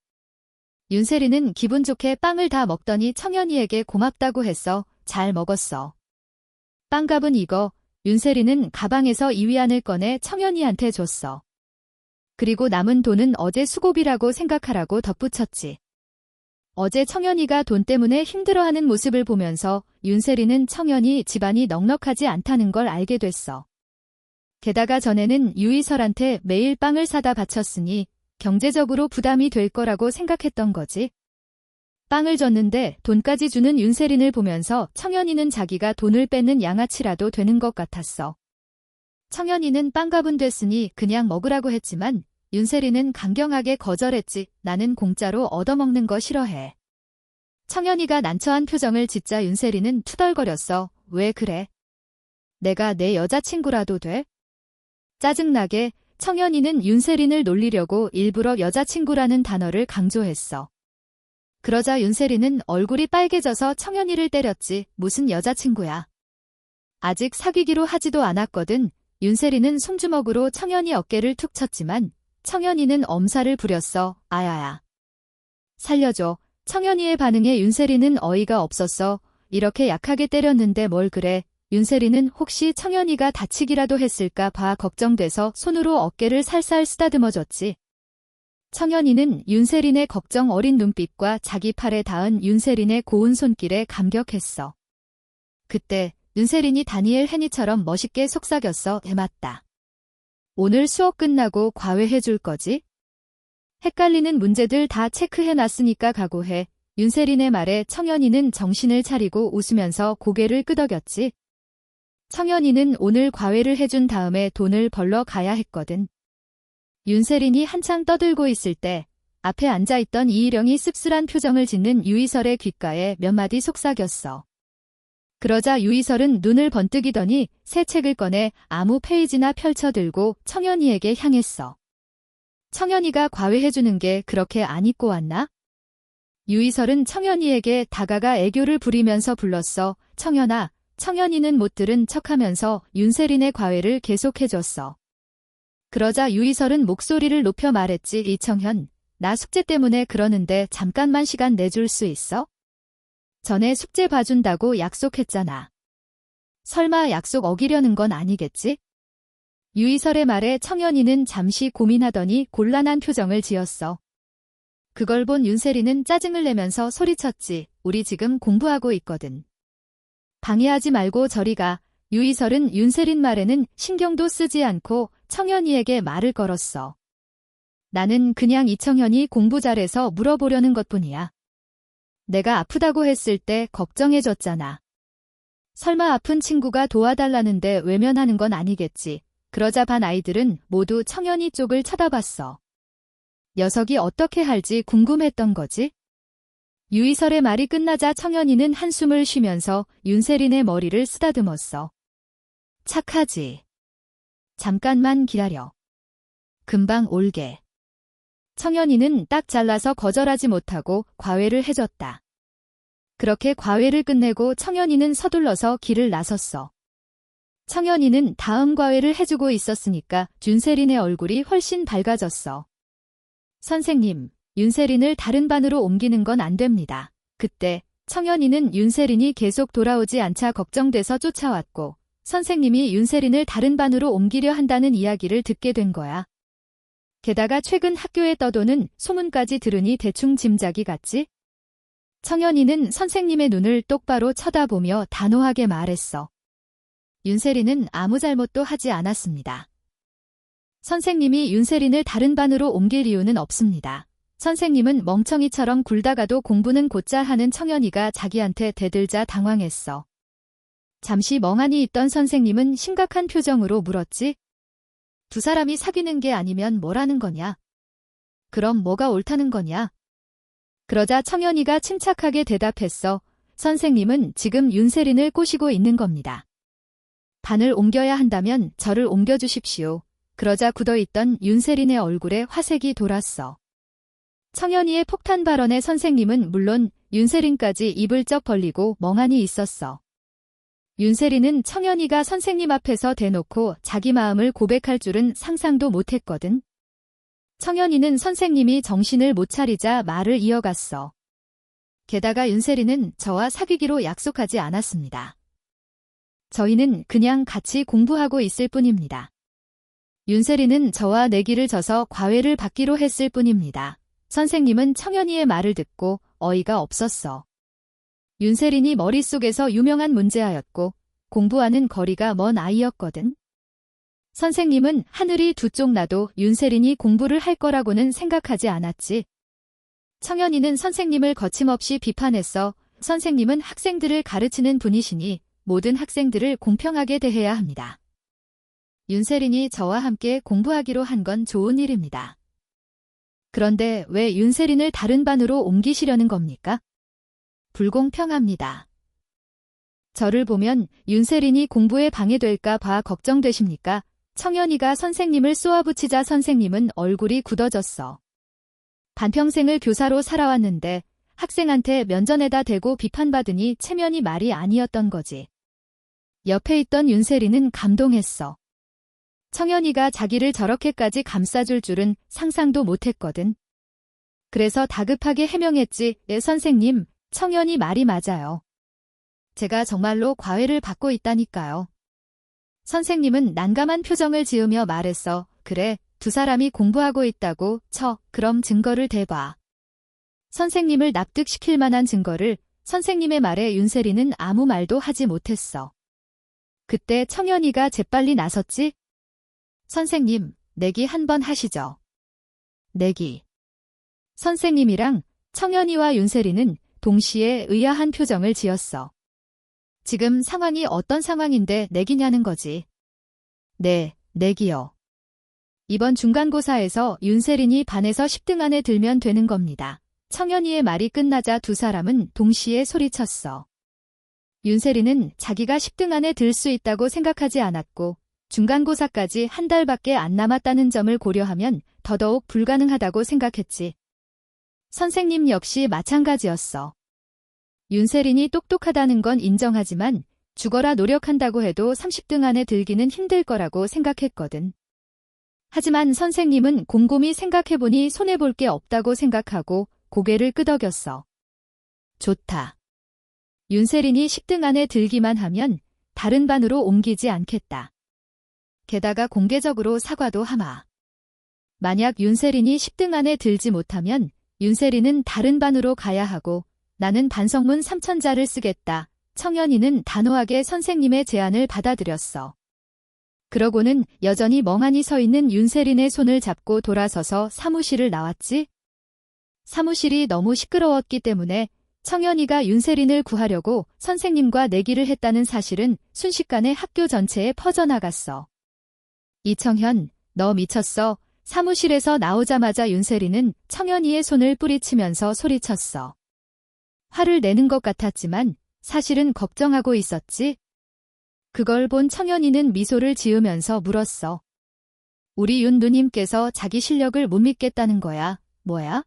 윤세린은 기분 좋게 빵을 다 먹더니 청현이에게 고맙다고 했어. 잘 먹었어. 빵값은 이거. 윤세린은 가방에서 이위안을 꺼내 청현이한테 줬어. 그리고 남은 돈은 어제 수고비라고 생각하라고 덧붙였지. 어제 청현이가 돈 때문에 힘들어하는 모습을 보면서 윤세린은 청현이 집안이 넉넉하지 않다는 걸 알게 됐어. 게다가 전에는 유이설한테 매일 빵을 사다 바쳤으니 경제적으로 부담이 될 거라고 생각했던 거지. 빵을 줬는데 돈까지 주는 윤세린을 보면서 청현이는 자기가 돈을 뺏는 양아치라도 되는 것 같았어. 청현이는 빵값은 됐으니 그냥 먹으라고 했지만 윤세린은 강경하게 거절했지. 나는 공짜로 얻어먹는 거 싫어해. 청현이가 난처한 표정을 짓자 윤세린은 투덜거렸어. 왜 그래? 내가 내 여자친구라도 돼? 짜증나게 청현이는 윤세린을 놀리려고 일부러 여자친구라는 단어를 강조했어. 그러자 윤세린은 얼굴이 빨개져서 청현이를 때렸지. 무슨 여자친구야. 아직 사귀기로 하지도 않았거든. 윤세린은 손주먹으로 청현이 어깨를 툭 쳤지만 청현이는 엄살을 부렸어. 아야야. 살려줘. 청현이의 반응에 윤세린은 어이가 없었어. 이렇게 약하게 때렸는데 뭘 그래. 윤세린은 혹시 청현이가 다치기라도 했을까 봐 걱정돼서 손으로 어깨를 살살 쓰다듬어줬지. 청현이는 윤세린의 걱정 어린 눈빛과 자기 팔에 닿은 윤세린의 고운 손길에 감격했어. 그때 윤세린이 다니엘 헤니처럼 멋있게 속삭였어. 맞다. 오늘 수업 끝나고 과외해줄 거지? 헷갈리는 문제들 다 체크해놨으니까 각오해. 윤세린의 말에 청현이는 정신을 차리고 웃으면서 고개를 끄덕였지. 청현이는 오늘 과외를 해준 다음에 돈을 벌러 가야 했거든. 윤세린이 한창 떠들고 있을 때 앞에 앉아있던 이희령이 씁쓸한 표정을 짓는 유이설의 귓가에 몇 마디 속삭였어. 그러자 유이설은 눈을 번뜩이더니 새 책을 꺼내 아무 페이지나 펼쳐들고 청현이에게 향했어. 청현이가 과외해주는 게 그렇게 안 잊고 왔나? 유이설은 청현이에게 다가가 애교를 부리면서 불렀어. 청현아. 청현이는 못 들은 척하면서 윤세린의 과외를 계속해줬어. 그러자 유이설은 목소리를 높여 말했지. 이청현, 나 숙제 때문에 그러는데 잠깐만 시간 내줄 수 있어? 전에 숙제 봐준다고 약속했잖아. 설마 약속 어기려는 건 아니겠지? 유이설의 말에 청현이는 잠시 고민하더니 곤란한 표정을 지었어. 그걸 본 윤세린은 짜증을 내면서 소리쳤지. 우리 지금 공부하고 있거든. 방해하지 말고 저리 가. 유이설은 윤세린 말에는 신경도 쓰지 않고 청현이에게 말을 걸었어. 나는 그냥 이청현이 공부 잘해서 물어보려는 것뿐이야. 내가 아프다고 했을 때 걱정해줬잖아. 설마 아픈 친구가 도와달라는데 외면하는 건 아니겠지. 그러자 반 아이들은 모두 청현이 쪽을 쳐다봤어. 녀석이 어떻게 할지 궁금했던 거지? 유이설의 말이 끝나자 청현이는 한숨을 쉬면서 윤세린의 머리를 쓰다듬었어. 착하지. 잠깐만 기다려. 금방 올게. 청현이는 딱 잘라서 거절하지 못하고 과외를 해줬다. 그렇게 과외를 끝내고 청현이는 서둘러서 길을 나섰어. 청현이는 다음 과외를 해주고 있었으니까 윤세린의 얼굴이 훨씬 밝아졌어. 선생님, 윤세린을 다른 반으로 옮기는 건 안 됩니다. 그때 청현이는 윤세린이 계속 돌아오지 않자 걱정돼서 쫓아왔고 선생님이 윤세린을 다른 반으로 옮기려 한다는 이야기를 듣게 된 거야. 게다가 최근 학교에 떠도는 소문까지 들으니 대충 짐작이 갔지? 청현이는 선생님의 눈을 똑바로 쳐다보며 단호하게 말했어. 윤세린은 아무 잘못도 하지 않았습니다. 선생님이 윤세린을 다른 반으로 옮길 이유는 없습니다. 선생님은 멍청이처럼 굴다가도 공부는 곧잘 하는 청현이가 자기한테 대들자 당황했어. 잠시 멍하니 있던 선생님은 심각한 표정으로 물었지? 두 사람이 사귀는 게 아니면 뭐라는 거냐? 그럼 뭐가 옳다는 거냐? 그러자 청현이가 침착하게 대답했어. 선생님은 지금 윤세린을 꼬시고 있는 겁니다. 반을 옮겨야 한다면 저를 옮겨주십시오. 그러자 굳어있던 윤세린의 얼굴에 화색이 돌았어. 청현이의 폭탄 발언에 선생님은 물론 윤세린까지 입을 쩍 벌리고 멍하니 있었어. 윤세린은 청현이가 선생님 앞에서 대놓고 자기 마음을 고백할 줄은 상상도 못했거든. 청현이는 선생님이 정신을 못 차리자 말을 이어갔어. 게다가 윤세린은 저와 사귀기로 약속하지 않았습니다. 저희는 그냥 같이 공부하고 있을 뿐입니다. 윤세린은 저와 내기를 져서 과외를 받기로 했을 뿐입니다. 선생님은 청현이의 말을 듣고 어이가 없었어. 윤세린이 머릿속에서 유명한 문제아였고 공부하는 거리가 먼 아이였거든. 선생님은 하늘이 두 쪽 나도 윤세린이 공부를 할 거라고는 생각하지 않았지. 청현이는 선생님을 거침없이 비판했어. 선생님은 학생들을 가르치는 분이시니 모든 학생들을 공평하게 대해야 합니다. 윤세린이 저와 함께 공부하기로 한 건 좋은 일입니다. 그런데 왜 윤세린을 다른 반으로 옮기시려는 겁니까? 불공평합니다. 저를 보면 윤세린이 공부에 방해될까 봐 걱정되십니까? 청현이가 선생님을 쏘아붙이자 선생님은 얼굴이 굳어졌어. 반평생을 교사로 살아왔는데 학생한테 면전에다 대고 비판받으니 체면이 말이 아니었던 거지. 옆에 있던 윤세린은 감동했어. 청현이가 자기를 저렇게까지 감싸줄 줄은 상상도 못했거든. 그래서 다급하게 해명했지. 예, 선생님, 청현이 말이 맞아요. 제가 정말로 과외를 받고 있다니까요. 선생님은 난감한 표정을 지으며 말했어. 그래, 두 사람이 공부하고 있다고 쳐. 그럼 증거를 대봐. 선생님을 납득시킬 만한 증거를 선생님의 말에 윤세린은 아무 말도 하지 못했어. 그때 청현이가 재빨리 나섰지? 선생님, 내기 한번 하시죠. 내기. 선생님이랑 청현이와 윤세린은 동시에 의아한 표정을 지었어. 지금 상황이 어떤 상황인데 내기냐는 거지. 네, 내기요. 이번 중간고사에서 윤세린이 반에서 10등 안에 들면 되는 겁니다. 청현이의 말이 끝나자 두 사람은 동시에 소리쳤어. 윤세린은 자기가 10등 안에 들 수 있다고 생각하지 않았고 중간고사까지 한 달밖에 안 남았다는 점을 고려하면 더더욱 불가능하다고 생각했지. 선생님 역시 마찬가지였어. 윤세린이 똑똑하다는 건 인정하지만 죽어라 노력한다고 해도 30등 안에 들기는 힘들 거라고 생각했거든. 하지만 선생님은 곰곰이 생각해보니 손해볼 게 없다고 생각하고 고개를 끄덕였어. 좋다. 윤세린이 10등 안에 들기만 하면 다른 반으로 옮기지 않겠다. 게다가 공개적으로 사과도 하마. 만약 윤세린이 10등 안에 들지 못하면 윤세린은 다른 반으로 가야 하고 나는 반성문 3,000자를 쓰겠다. 청현이는 단호하게 선생님의 제안을 받아들였어. 그러고는 여전히 멍하니 서 있는 윤세린의 손을 잡고 돌아서서 사무실을 나왔지. 사무실이 너무 시끄러웠기 때문에 청현이가 윤세린을 구하려고 선생님과 내기를 했다는 사실은 순식간에 학교 전체에 퍼져나갔어. 이청현, 너 미쳤어. 사무실에서 나오자마자 윤세리는 청현이의 손을 뿌리치면서 소리쳤어. 화를 내는 것 같았지만 사실은 걱정하고 있었지. 그걸 본 청현이는 미소를 지으면서 물었어. 우리 윤 누님께서 자기 실력을 못 믿겠다는 거야. 뭐야?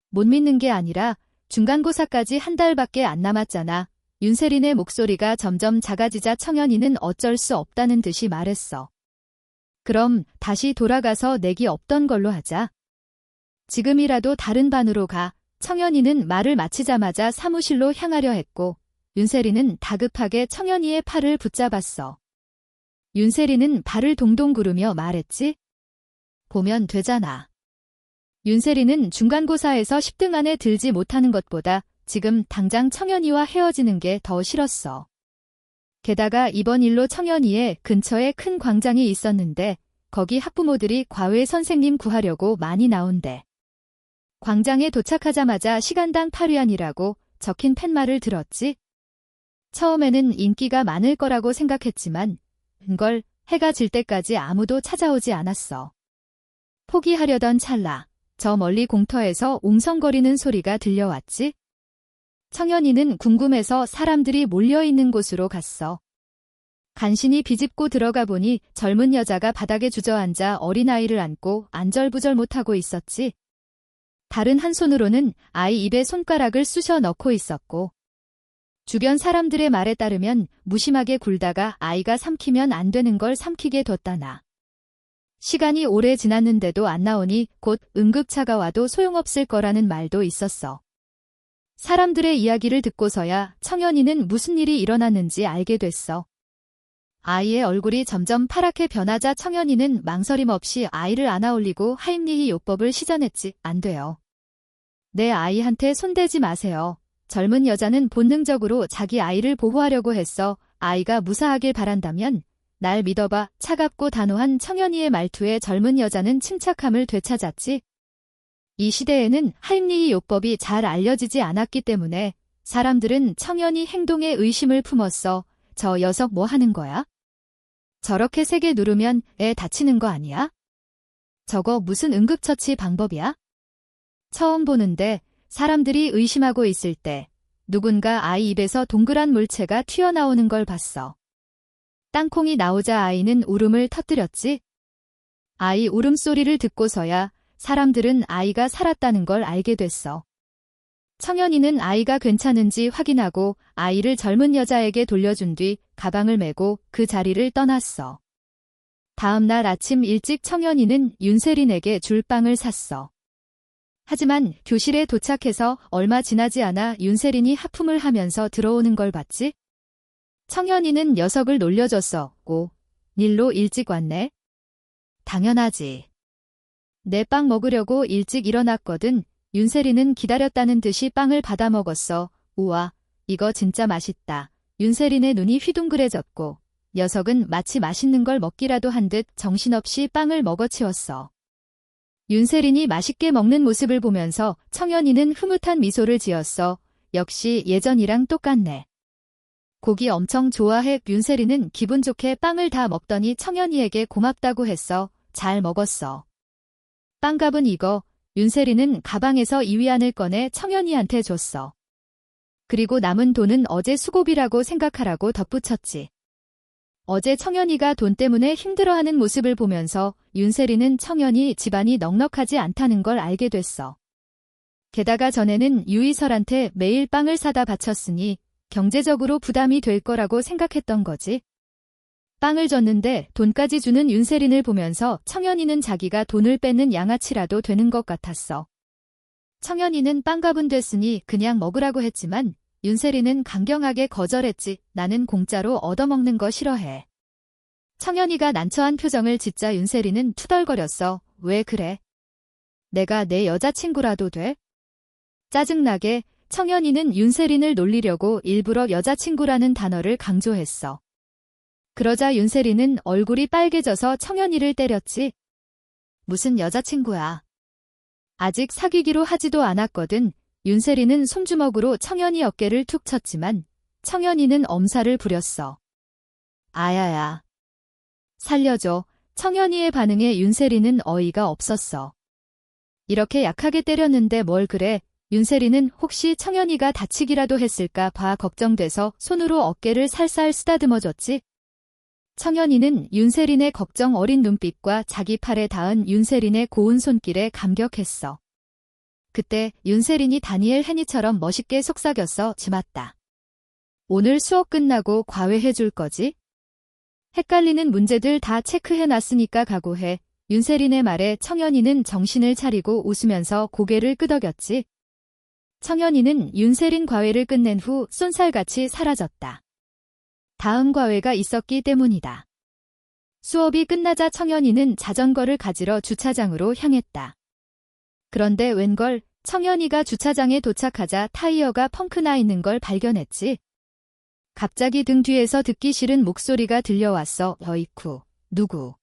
못 믿는 게 아니라 중간고사까지 한 달밖에 안 남았잖아. 윤세린의 목소리가 점점 작아지자 청현이는 어쩔 수 없다는 듯이 말했어. 그럼 다시 돌아가서 내기 없던 걸로 하자. 지금이라도 다른 반으로 가. 청현이는 말을 마치자마자 사무실로 향하려 했고 윤세리는 다급하게 청현이의 팔을 붙잡았어. 윤세리는 발을 동동 구르며 말했지. 보면 되잖아. 윤세리는 중간고사에서 10등 안에 들지 못하는 것보다 지금 당장 청현이와 헤어지는 게 더 싫었어. 게다가 이번 일로 청현이의 근처에 큰 광장이 있었는데 거기 학부모들이 과외 선생님 구하려고 많이 나온대. 광장에 도착하자마자 시간당 8위안이라고 적힌 팻말을 들었지. 처음에는 인기가 많을 거라고 생각했지만 그걸 해가 질 때까지 아무도 찾아오지 않았어. 포기하려던 찰나 저 멀리 공터에서 웅성거리는 소리가 들려왔지. 청현이는 궁금해서 사람들이 몰려있는 곳으로 갔어. 간신히 비집고 들어가 보니 젊은 여자가 바닥에 주저앉아 어린아이를 안고 안절부절 못하고 있었지. 다른 한 손으로는 아이 입에 손가락을 쑤셔 넣고 있었고 주변 사람들의 말에 따르면 무심하게 굴다가 아이가 삼키면 안 되는 걸 삼키게 뒀다나. 시간이 오래 지났는데도 안 나오니 곧 응급차가 와도 소용없을 거라는 말도 있었어. 사람들의 이야기를 듣고서야 청현이는 무슨 일이 일어났는지 알게 됐어. 아이의 얼굴이 점점 파랗게 변하자 청현이는 망설임 없이 아이를 안아 올리고 하임리히 요법을 시전했지. 안 돼요. 내 아이한테 손대지 마세요. 젊은 여자는 본능적으로 자기 아이를 보호하려고 했어. 아이가 무사하길 바란다면 날 믿어봐. 차갑고 단호한 청현이의 말투에 젊은 여자는 침착함을 되찾았지. 이 시대에는 하임리히 요법이 잘 알려지지 않았기 때문에 사람들은 청현이 행동에 의심을 품었어. 저 녀석 뭐 하는 거야? 저렇게 세게 누르면 애 다치는 거 아니야? 저거 무슨 응급처치 방법이야? 처음 보는데 사람들이 의심하고 있을 때 누군가 아이 입에서 동그란 물체가 튀어나오는 걸 봤어. 땅콩이 나오자 아이는 울음을 터뜨렸지. 아이 울음소리를 듣고서야 사람들은 아이가 살았다는 걸 알게 됐어. 청현이는 아이가 괜찮은지 확인하고 아이를 젊은 여자에게 돌려준 뒤 가방을 메고 그 자리를 떠났어. 다음 날 아침 일찍 청현이는 윤세린에게 줄 빵을 샀어. 하지만 교실에 도착해서 얼마 지나지 않아 윤세린이 하품을 하면서 들어오는 걸 봤지. 청현이는 녀석을 놀려줬었고 일로 일찍 왔네. 당연하지. 내 빵 먹으려고 일찍 일어났거든. 윤세린은 기다렸다는 듯이 빵을 받아 먹었어. 우와, 이거 진짜 맛있다. 윤세린의 눈이 휘둥그레졌고 녀석은 마치 맛있는 걸 먹기라도 한 듯 정신없이 빵을 먹어치웠어. 윤세린이 맛있게 먹는 모습을 보면서 청현이는 흐뭇한 미소를 지었어. 역시 예전이랑 똑같네. 고기 엄청 좋아해. 윤세린은 기분 좋게 빵을 다 먹더니 청현이에게 고맙다고 했어. 잘 먹었어. 빵값은 이거. 윤세린은 가방에서 이위안을 꺼내 청현이한테 줬어. 그리고 남은 돈은 어제 수고비라고 생각하라고 덧붙였지. 어제 청현이가 돈 때문에 힘들어하는 모습을 보면서 윤세린은 청현이 집안이 넉넉하지 않다는 걸 알게 됐어. 게다가 전에는 유이설한테 매일 빵을 사다 바쳤으니 경제적으로 부담이 될 거라고 생각했던 거지. 빵을 줬는데 돈까지 주는 윤세린을 보면서 청현이는 자기가 돈을 뺏는 양아치라도 되는 것 같았어. 청현이는 빵값은 됐으니 그냥 먹으라고 했지만 윤세린은 강경하게 거절했지. 나는 공짜로 얻어먹는 거 싫어해. 청현이가 난처한 표정을 짓자 윤세린은 투덜거렸어. 왜 그래? 내가 내 여자친구라도 돼? 짜증나게 청현이는 윤세린을 놀리려고 일부러 여자친구라는 단어를 강조했어. 그러자 윤세린은 얼굴이 빨개져서 청현이를 때렸지. 무슨 여자친구야. 아직 사귀기로 하지도 않았거든. 윤세린은 손주먹으로 청현이 어깨를 툭 쳤지만 청현이는 엄살을 부렸어. 아야야. 살려줘. 청현이의 반응에 윤세리는 어이가 없었어. 이렇게 약하게 때렸는데 뭘 그래? 윤세리는 혹시 청현이가 다치기라도 했을까 봐 걱정돼서 손으로 어깨를 살살 쓰다듬어줬지. 청현이는 윤세린의 걱정 어린 눈빛과 자기 팔에 닿은 윤세린의 고운 손길에 감격했어. 그때 윤세린이 다니엘 해니처럼 멋있게 속삭였어. 지맞다. 오늘 수업 끝나고 과외해 줄 거지? 헷갈리는 문제들 다 체크해놨으니까 각오해. 윤세린의 말에 청현이는 정신을 차리고 웃으면서 고개를 끄덕였지. 청현이는 윤세린 과외를 끝낸 후 쏜살같이 사라졌다. 다음 과외가 있었기 때문이다. 수업이 끝나자 청현이는 자전거를 가지러 주차장으로 향했다. 그런데 웬걸 청현이가 주차장에 도착하자 타이어가 펑크나 있는 걸 발견했지. 갑자기 등 뒤에서 듣기 싫은 목소리가 들려왔어. 어이쿠, 누구?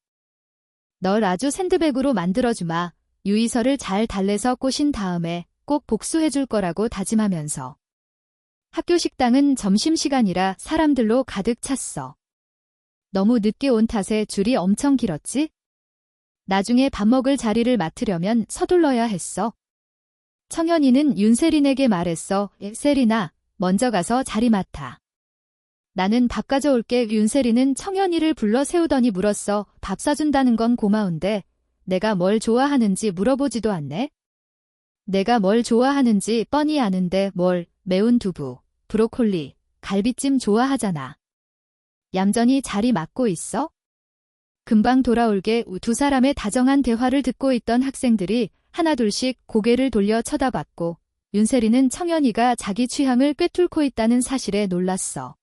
널 아주 샌드백으로 만들어주마. 유이설을 잘 달래서 꼬신 다음에 꼭 복수해줄 거라고 다짐하면서. 학교 식당은 점심시간이라 사람들로 가득 찼어. 너무 늦게 온 탓에 줄이 엄청 길었지? 나중에 밥 먹을 자리를 맡으려면 서둘러야 했어. 청현이는 윤세린에게 말했어. 세린아, 먼저 가서 자리 맡아. 나는 밥 가져올게. 윤세린은 청현이를 불러 세우더니 물었어. 밥 사준다는 건 고마운데 내가 뭘 좋아하는지 물어보지도 않네? 내가 뭘 좋아하는지 뻔히 아는데 뭘, 매운 두부, 브로콜리, 갈비찜 좋아하잖아. 얌전히 자리 맡고 있어? 금방 돌아올게. 두 사람의 다정한 대화를 듣고 있던 학생들이 하나둘씩 고개를 돌려 쳐다봤고 윤세린은 청현이가 자기 취향을 꿰뚫고 있다는 사실에 놀랐어.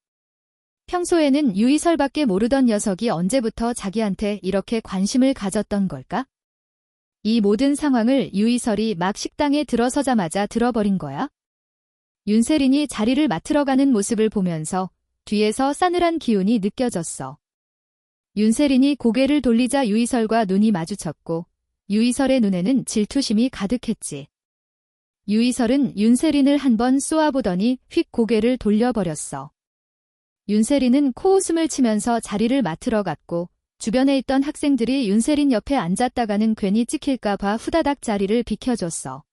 평소에는 유이설밖에 모르던 녀석이 언제부터 자기한테 이렇게 관심을 가졌던 걸까? 이 모든 상황을 유이설이 막 식당에 들어서자마자 들어버린 거야? 윤세린이 자리를 맡으러 가는 모습을 보면서 뒤에서 싸늘한 기운이 느껴졌어. 윤세린이 고개를 돌리자 유이설과 눈이 마주쳤고 유이설의 눈에는 질투심이 가득했지. 유이설은 윤세린을 한번 쏘아보더니 휙 고개를 돌려버렸어. 윤세린은 코웃음을 치면서 자리를 맡으러 갔고 주변에 있던 학생들이 윤세린 옆에 앉았다가는 괜히 찍힐까 봐 후다닥 자리를 비켜줬어.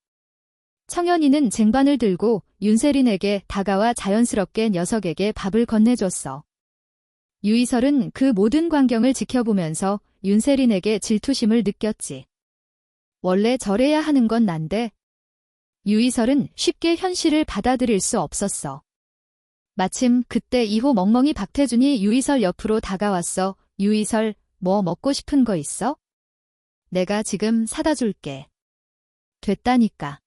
청현이는 쟁반을 들고 윤세린에게 다가와 자연스럽게 녀석에게 밥을 건네줬어. 유이설은 그 모든 광경을 지켜보면서 윤세린에게 질투심을 느꼈지. 원래 저래야 하는 건 난데. 유이설은 쉽게 현실을 받아들일 수 없었어. 마침 그때 2호 멍멍이 박태준이 유이설 옆으로 다가왔어. 유이설, 뭐 먹고 싶은 거 있어? 내가 지금 사다 줄게. 됐다니까.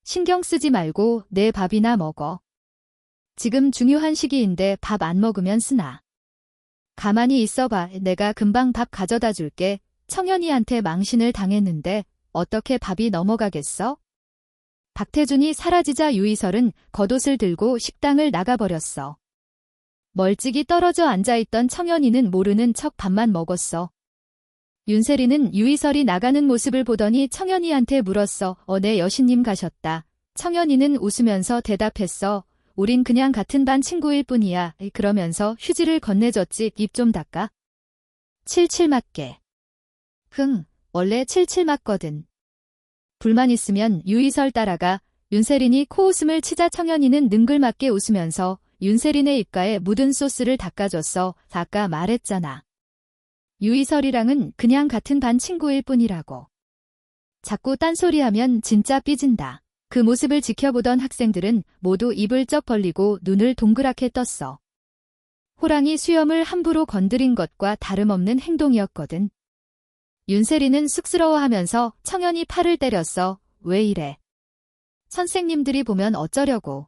신경 쓰지 말고 내 밥이나 먹어. 지금 중요한 시기인데 밥 안 먹으면 쓰나. 가만히 있어봐. 내가 금방 밥 가져다 줄게. 청현이한테 망신을 당했는데 어떻게 밥이 넘어가겠어? 박태준이 사라지자 유이설은 겉옷을 들고 식당을 나가버렸어. 멀찍이 떨어져 앉아있던 청현이는 모르는 척 밥만 먹었어. 윤세리는 유이설이 나가는 모습을 보더니 청현이한테 물었어. 내 여신님 가셨다. 청현이는 웃으면서 대답했어. 우린 그냥 같은 반 친구일 뿐이야. 그러면서 휴지를 건네줬지. 입 좀 닦아. 칠칠 맞게. 원래 칠칠 맞거든. 불만 있으면 유이설 따라가. 윤세린이 코웃음을 치자 청현이는 능글맞게 웃으면서 윤세린의 입가에 묻은 소스를 닦아줬어. 아까 말했잖아. 유이설이랑은 그냥 같은 반 친구일 뿐이라고. 자꾸 딴소리하면 진짜 삐진다. 그 모습을 지켜보던 학생들은 모두 입을 쩍 벌리고 눈을 동그랗게 떴어. 호랑이 수염을 함부로 건드린 것과 다름없는 행동이었거든. 윤세린은 쑥스러워하면서 청현이 팔을 때렸어. 왜 이래? 선생님들이 보면 어쩌려고.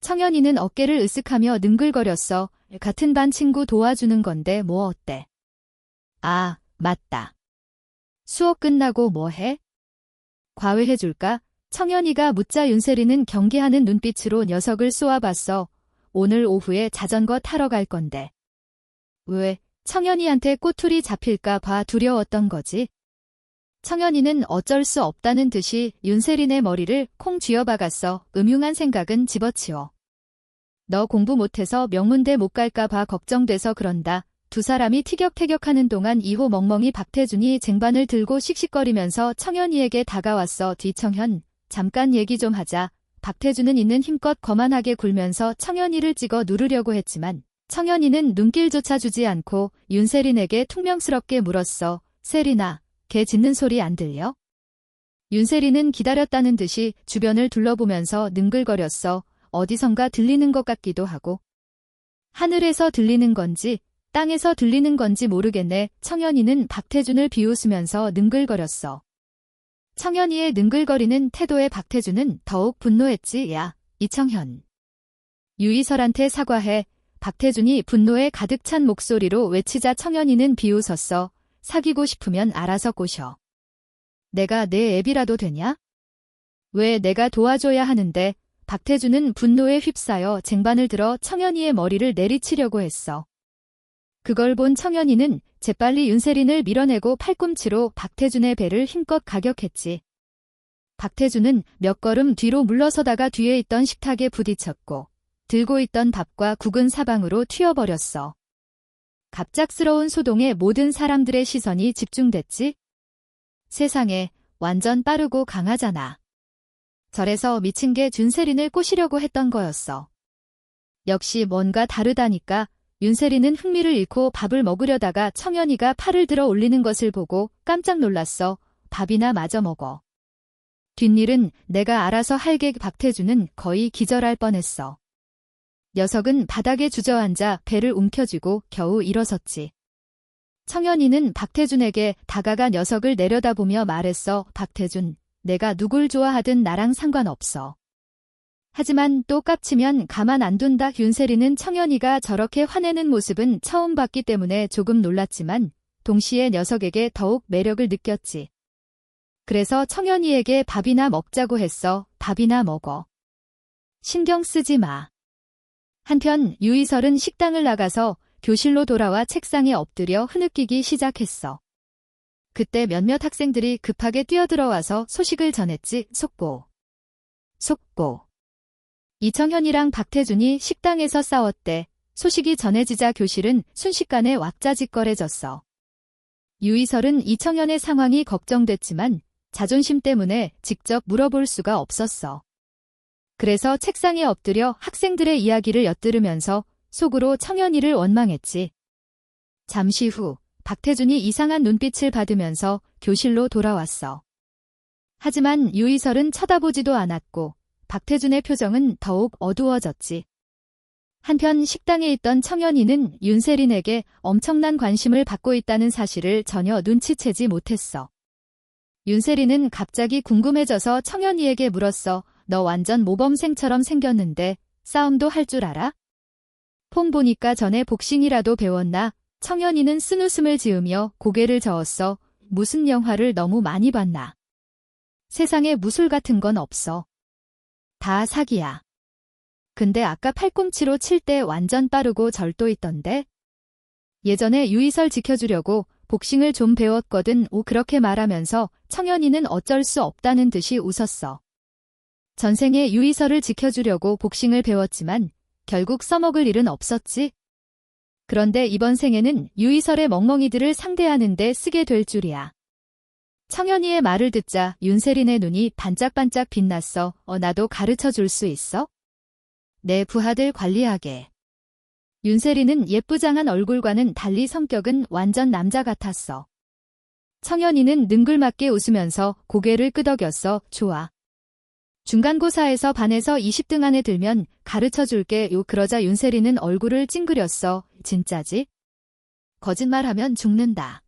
청현이는 어깨를 으쓱하며 능글거렸어. 같은 반 친구 도와주는 건데 뭐 어때? 아, 맞다. 수업 끝나고 뭐 해? 과외해줄까? 청현이가 묻자 윤세린은 경계하는 눈빛으로 녀석을 쏘아봤어. 오늘 오후에 자전거 타러 갈 건데. 왜? 청현이한테 꼬투리 잡힐까 봐 두려웠던 거지. 청현이는 어쩔 수 없다는 듯이 윤세린의 머리를 콩 쥐어박았어. 음흉한 생각은 집어치워. 너 공부 못해서 명문대 못 갈까 봐 걱정돼서 그런다. 두 사람이 티격태격하는 동안 2호 멍멍이 박태준이 쟁반을 들고 씩씩거리면서 청현이에게 다가왔어. 뒤청현, 잠깐 얘기 좀 하자. 박태준은 있는 힘껏 거만하게 굴면서 청현이를 찍어 누르려고 했지만 청현이는 눈길조차 주지 않고 윤세린에게 퉁명스럽게 물었어. 세린아, 개 짖는 소리 안 들려? 윤세린은 기다렸다는 듯이 주변을 둘러보면서 능글거렸어. 어디선가 들리는 것 같기도 하고. 하늘에서 들리는 건지 땅에서 들리는 건지 모르겠네. 청현이는 박태준을 비웃으면서 능글거렸어. 청현이의 능글거리는 태도에 박태준은 더욱 분노했지. 야, 이청현. 유이설한테 사과해. 박태준이 분노에 가득 찬 목소리로 외치자 청현이는 비웃었어. 사귀고 싶으면 알아서 꼬셔. 내가 내 애비라도 되냐? 왜 내가 도와줘야 하는데? 박태준은 분노에 휩싸여 쟁반을 들어 청현이의 머리를 내리치려고 했어. 그걸 본 청현이는 재빨리 윤세린을 밀어내고 팔꿈치로 박태준의 배를 힘껏 가격했지. 박태준은 몇 걸음 뒤로 물러서다가 뒤에 있던 식탁에 부딪혔고 들고 있던 밥과 국은 사방으로 튀어버렸어. 갑작스러운 소동에 모든 사람들의 시선이 집중됐지. 세상에, 완전 빠르고 강하잖아. 저래서 미친 게 윤세린을 꼬시려고 했던 거였어. 역시 뭔가 다르다니까. 윤세린은 흥미를 잃고 밥을 먹으려다가 청현이가 팔을 들어 올리는 것을 보고 깜짝 놀랐어. 밥이나 마저 먹어. 뒷일은 내가 알아서 할게. 박태준은 거의 기절할 뻔했어. 녀석은 바닥에 주저앉아 배를 움켜쥐고 겨우 일어섰지. 청현이는 박태준에게 다가가 녀석을 내려다보며 말했어. 박태준, 내가 누굴 좋아하든 나랑 상관없어. 하지만 또 깝치면 가만 안 둔다. 윤세린은 청현이가 저렇게 화내는 모습은 처음 봤기 때문에 조금 놀랐지만 동시에 녀석에게 더욱 매력을 느꼈지. 그래서 청현이에게 밥이나 먹자고 했어. 밥이나 먹어. 신경 쓰지 마. 한편 유이설은 식당을 나가서 교실로 돌아와 책상에 엎드려 흐느끼기 시작했어. 그때 몇몇 학생들이 급하게 뛰어들어와서 소식을 전했지. 속보. 속보. 이청현이랑 박태준이 식당에서 싸웠대. 소식이 전해지자 교실은 순식간에 왁자지껄해졌어. 유이설은 이청현의 상황이 걱정됐지만 자존심 때문에 직접 물어볼 수가 없었어. 그래서 책상에 엎드려 학생들의 이야기를 엿들으면서 속으로 청현이를 원망했지. 잠시 후 박태준이 이상한 눈빛을 받으면서 교실로 돌아왔어. 하지만 유이설은 쳐다보지도 않았고 박태준의 표정은 더욱 어두워졌지. 한편 식당에 있던 청현이는 윤세린에게 엄청난 관심을 받고 있다는 사실을 전혀 눈치채지 못했어. 윤세린은 갑자기 궁금해져서 청현이에게 물었어. 너 완전 모범생처럼 생겼는데 싸움도 할 줄 알아? 폼 보니까 전에 복싱이라도 배웠나? 청현이는 쓴웃음을 지으며 고개를 저었어. 무슨 영화를 너무 많이 봤나? 세상에 무술 같은 건 없어. 다 사기야. 근데 아까 팔꿈치로 칠 때 완전 빠르고 절도 있던데? 예전에 유이설 지켜주려고 복싱을 좀 배웠거든. 그렇게 말하면서 청현이는 어쩔 수 없다는 듯이 웃었어. 전생에 유이설을 지켜주려고 복싱을 배웠지만 결국 써먹을 일은 없었지. 그런데 이번 생에는 유이설의 멍멍이들을 상대하는 데 쓰게 될 줄이야. 청현이의 말을 듣자 윤세린의 눈이 반짝반짝 빛났어. 나도 가르쳐 줄 수 있어? 내 부하들 관리하게. 윤세린은 예쁘장한 얼굴과는 달리 성격은 완전 남자 같았어. 청현이는 능글맞게 웃으면서 고개를 끄덕였어. 좋아. 중간고사에서 반에서 20등 안에 들면 가르쳐 줄게. 그러자 윤세린은 얼굴을 찡그렸어. 진짜지? 거짓말하면 죽는다.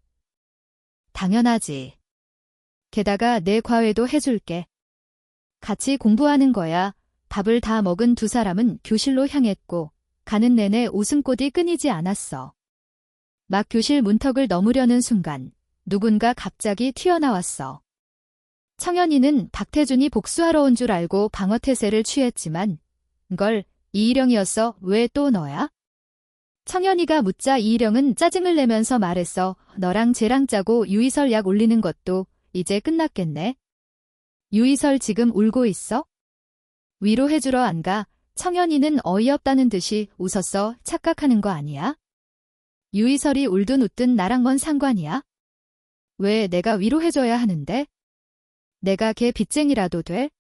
당연하지. 게다가 내 과외도 해줄게. 같이 공부하는 거야. 밥을 다 먹은 두 사람은 교실로 향했고 가는 내내 웃음꽃이 끊이지 않았어. 막 교실 문턱을 넘으려는 순간 누군가 갑자기 튀어나왔어. 청현이는 박태준이 복수하러 온 줄 알고 방어태세를 취했지만 걸 이희령이었어. 왜 또 너야? 청현이가 묻자 이희령은 짜증을 내면서 말했어. 너랑 쟤랑 짜고 유이설 약 올리는 것도 이제 끝났겠네. 유이설 지금 울고 있어? 위로해주러 안 가? 청현이는 어이없다는 듯이 웃었어. 착각하는 거 아니야? 유이설이 울든 웃든 나랑 뭔 상관이야? 왜 내가 위로해줘야 하는데? 내가 걔 빚쟁이라도 돼?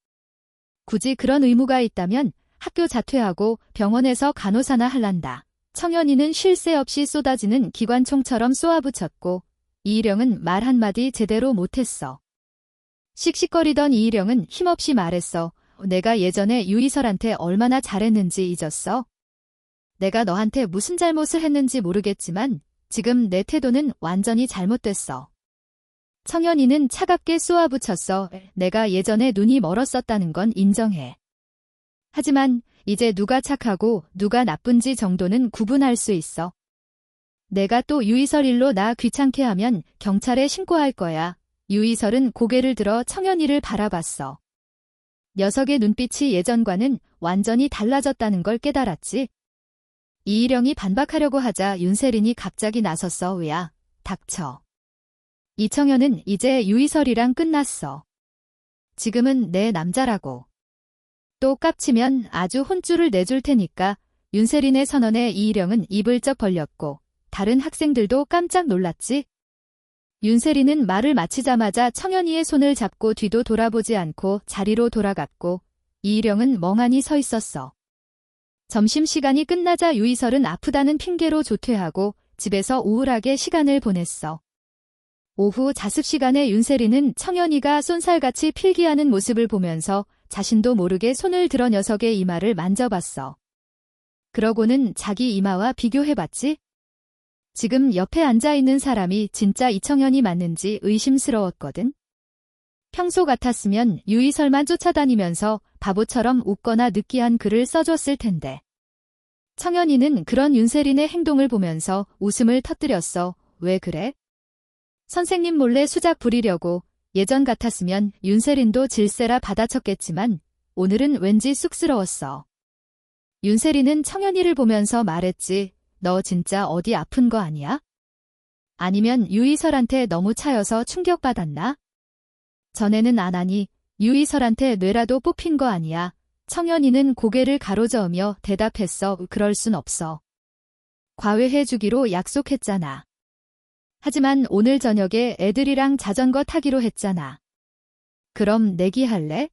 굳이 그런 의무가 있다면 학교 자퇴하고 병원에서 간호사나 할란다. 청년이는 쉴 새 없이 쏟아지는 기관총처럼 쏘아붙였고 이희령은 말 한마디 제대로 못했어. 씩씩거리던 이희령은 힘없이 말했어. 내가 예전에 유이설한테 얼마나 잘했는지 잊었어? 내가 너한테 무슨 잘못을 했는지 모르겠지만 지금 내 태도는 완전히 잘못됐어. 청년이는 차갑게 쏘아붙였어. 내가 예전에 눈이 멀었었다는 건 인정해. 하지만 이제 누가 착하고 누가 나쁜지 정도는 구분할 수 있어. 내가 또 유이설 일로 나 귀찮게 하면 경찰에 신고할 거야. 유이설은 고개를 들어 청년이를 바라봤어. 녀석의 눈빛이 예전과는 완전히 달라졌다는 걸 깨달았지. 이희령이 반박하려고 하자 윤세린이 갑자기 나섰어. 왜야? 닥쳐. 이청현은 이제 유이설이랑 끝났어. 지금은 내 남자라고. 또 깝치면 아주 혼쭐을 내줄 테니까. 윤세린의 선언에 이희령은 입을 쩍 벌렸고 다른 학생들도 깜짝 놀랐지. 윤세린은 말을 마치자마자 청현이의 손을 잡고 뒤도 돌아보지 않고 자리로 돌아갔고 이희령은 멍하니 서 있었어. 점심시간이 끝나자 유이설은 아프다는 핑계로 조퇴하고 집에서 우울하게 시간을 보냈어. 오후 자습시간에 윤세린은 청현이가 쏜살같이 필기하는 모습을 보면서 자신도 모르게 손을 들어 녀석의 이마를 만져봤어. 그러고는 자기 이마와 비교해봤지. 지금 옆에 앉아있는 사람이 진짜 이청현이 맞는지 의심스러웠거든. 평소 같았으면 유이설만 쫓아다니면서 바보처럼 웃거나 느끼한 글을 써줬을 텐데. 청현이는 그런 윤세린의 행동을 보면서 웃음을 터뜨렸어. 왜 그래? 선생님 몰래 수작 부리려고. 예전 같았으면 윤세린도 질세라 받아쳤겠지만 오늘은 왠지 쑥스러웠어. 윤세린은 청현이를 보면서 말했지. 너 진짜 어디 아픈 거 아니야? 아니면 유이설한테 너무 차여서 충격받았나? 전에는 안 하니 유이설한테 뇌라도 뽑힌 거 아니야? 청현이는 고개를 가로저으며 대답했어. 그럴 순 없어. 과외해주기로 약속했잖아. 하지만 오늘 저녁에 애들이랑 자전거 타기로 했잖아. 그럼 내기할래?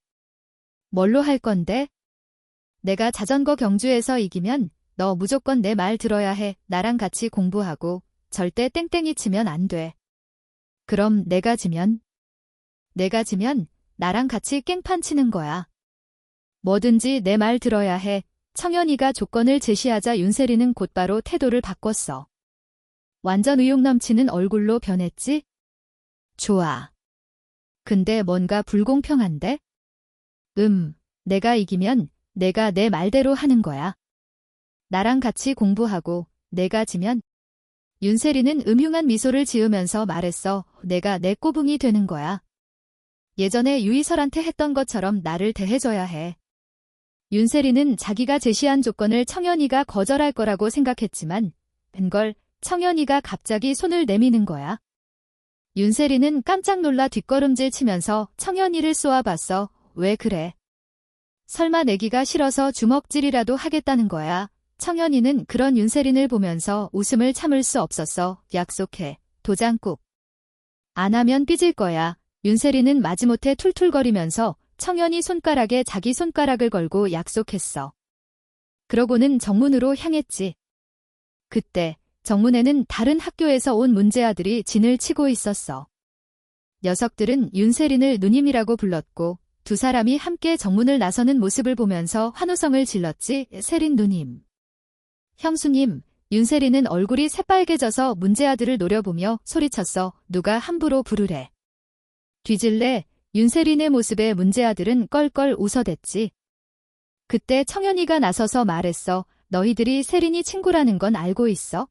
뭘로 할 건데? 내가 자전거 경주에서 이기면 너 무조건 내 말 들어야 해. 나랑 같이 공부하고 절대 땡땡이 치면 안 돼. 그럼 내가 지면 나랑 같이 깽판 치는 거야. 뭐든지 내 말 들어야 해. 청현이가 조건을 제시하자 윤세린은 곧바로 태도를 바꿨어. 완전 의욕 넘치는 얼굴로 변했지? 좋아. 근데 뭔가 불공평한데? 내가 이기면 내가 내 말대로 하는 거야. 나랑 같이 공부하고 내가 지면 윤세린은 음흉한 미소를 지으면서 말했어. 내가 내 꼬붕이 되는 거야. 예전에 유이설한테 했던 것처럼 나를 대해줘야 해. 윤세린은 자기가 제시한 조건을 청현이가 거절할 거라고 생각했지만 웬걸 청현이가 갑자기 손을 내미는 거야. 윤세린은 깜짝 놀라 뒷걸음질 치면서 청현이를 쏘아봤어. 왜 그래? 설마 내기가 싫어서 주먹질이라도 하겠다는 거야. 청현이는 그런 윤세린을 보면서 웃음을 참을 수 없었어. 약속해. 도장 꾹. 안 하면 삐질 거야. 윤세린은 마지못해 툴툴거리면서 청현이 손가락에 자기 손가락을 걸고 약속했어. 그러고는 정문으로 향했지. 그때 정문에는 다른 학교에서 온 문제아들이 진을 치고 있었어. 녀석들은 윤세린을 누님이라고 불렀고 두 사람이 함께 정문을 나서는 모습을 보면서 환호성을 질렀지. 세린 누님. 형수님. 윤세린은 얼굴이 새빨개져서 문제아들을 노려보며 소리쳤어. 누가 함부로 부르래. 뒤질래. 윤세린의 모습에 문제아들은 껄껄 웃어댔지. 그때 청현이가 나서서 말했어. 너희들이 세린이 친구라는 건 알고 있어?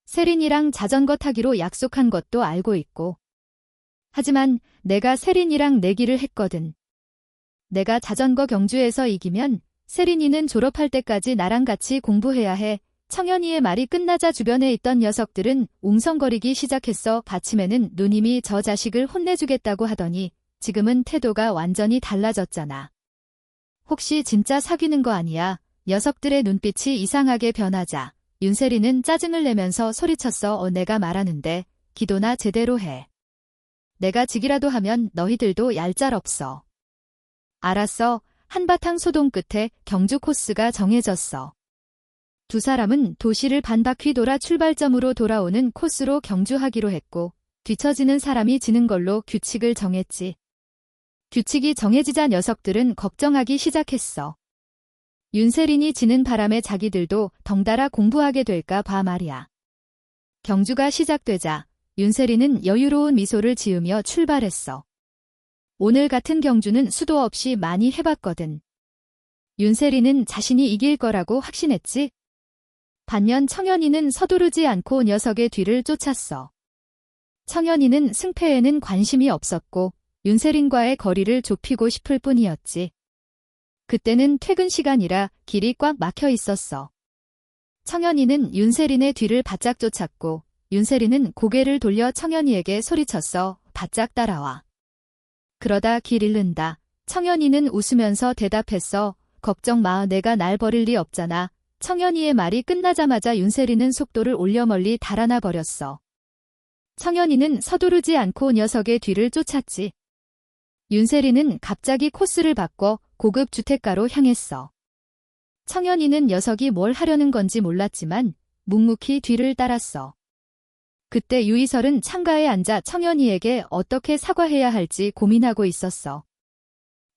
세린이랑 자전거 타기로 약속한 것도 알고 있고. 하지만 내가 세린이랑 내기를 했거든. 내가 자전거 경주에서 이기면 세린이는 졸업할 때까지 나랑 같이 공부해야 해. 청현이의 말이 끝나자 주변에 있던 녀석들은 웅성거리기 시작했어. 받침에는 누님이 저 자식을 혼내주겠다고 하더니 지금은 태도가 완전히 달라졌잖아. 혹시 진짜 사귀는 거 아니야? 녀석들의 눈빛이 이상하게 변하자 윤세리는 짜증을 내면서 소리쳤어. 내가 말하는데 기도나 제대로 해. 내가 지기라도 하면 너희들도 얄짤없어. 알았어. 한바탕 소동 끝에 경주 코스가 정해졌어. 두 사람은 도시를 반바퀴 돌아 출발점으로 돌아오는 코스로 경주하기로 했고 뒤처지는 사람이 지는 걸로 규칙을 정했지. 규칙이 정해지자 녀석들은 걱정하기 시작했어. 윤세린이 지는 바람에 자기들도 덩달아 공부하게 될까 봐 말이야. 경주가 시작되자 윤세린은 여유로운 미소를 지으며 출발했어. 오늘 같은 경주는 수도 없이 많이 해봤거든. 윤세린은 자신이 이길 거라고 확신했지. 반면 청현이는 서두르지 않고 녀석의 뒤를 쫓았어. 청현이는 승패에는 관심이 없었고 윤세린과의 거리를 좁히고 싶을 뿐이었지. 그때는 퇴근 시간이라 길이 꽉 막혀 있었어. 청현이는 윤세린의 뒤를 바짝 쫓았고 윤세린은 고개를 돌려 청현이에게 소리쳤어. 바짝 따라와. 그러다 길 잃는다. 청현이는 웃으면서 대답했어. 걱정 마. 내가 날 버릴 리 없잖아. 청현이의 말이 끝나자마자 윤세린은 속도를 올려 멀리 달아나 버렸어. 청현이는 서두르지 않고 녀석의 뒤를 쫓았지. 윤세린은 갑자기 코스를 바꿔 고급 주택가로 향했어. 청현이는 녀석이 뭘 하려는 건지 몰랐지만 묵묵히 뒤를 따랐어. 그때 유이설은 창가에 앉아 청현이에게 어떻게 사과해야 할지 고민하고 있었어.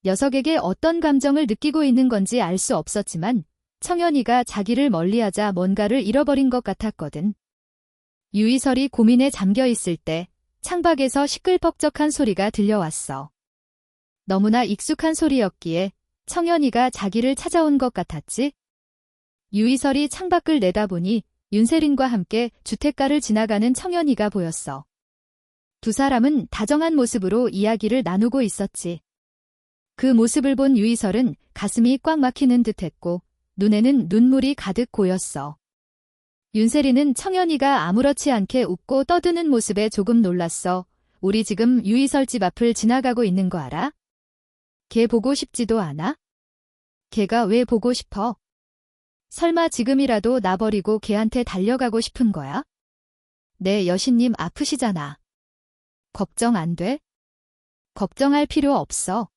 녀석에게 어떤 감정을 느끼고 있는 건지 알 수 없었지만 청현이가 자기를 멀리하자 뭔가를 잃어버린 것 같았거든. 유이설이 고민에 잠겨 있을 때 창밖에서 시끌벅적한 소리가 들려왔어. 너무나 익숙한 소리였기에 청현이가 자기를 찾아온 것 같았지. 유이설이 창밖을 내다보니 윤세린과 함께 주택가를 지나가는 청현이가 보였어. 두 사람은 다정한 모습으로 이야기를 나누고 있었지. 그 모습을 본 유이설은 가슴이 꽉 막히는 듯했고 눈에는 눈물이 가득 고였어. 윤세린은 청현이가 아무렇지 않게 웃고 떠드는 모습에 조금 놀랐어. 우리 지금 유이설 집 앞을 지나가고 있는 거 알아? 걔 보고 싶지도 않아? 걔가 왜 보고 싶어? 설마 지금이라도 나 버리고 걔한테 달려가고 싶은 거야? 내 여신님 아프시잖아. 걱정 안 돼? 걱정할 필요 없어.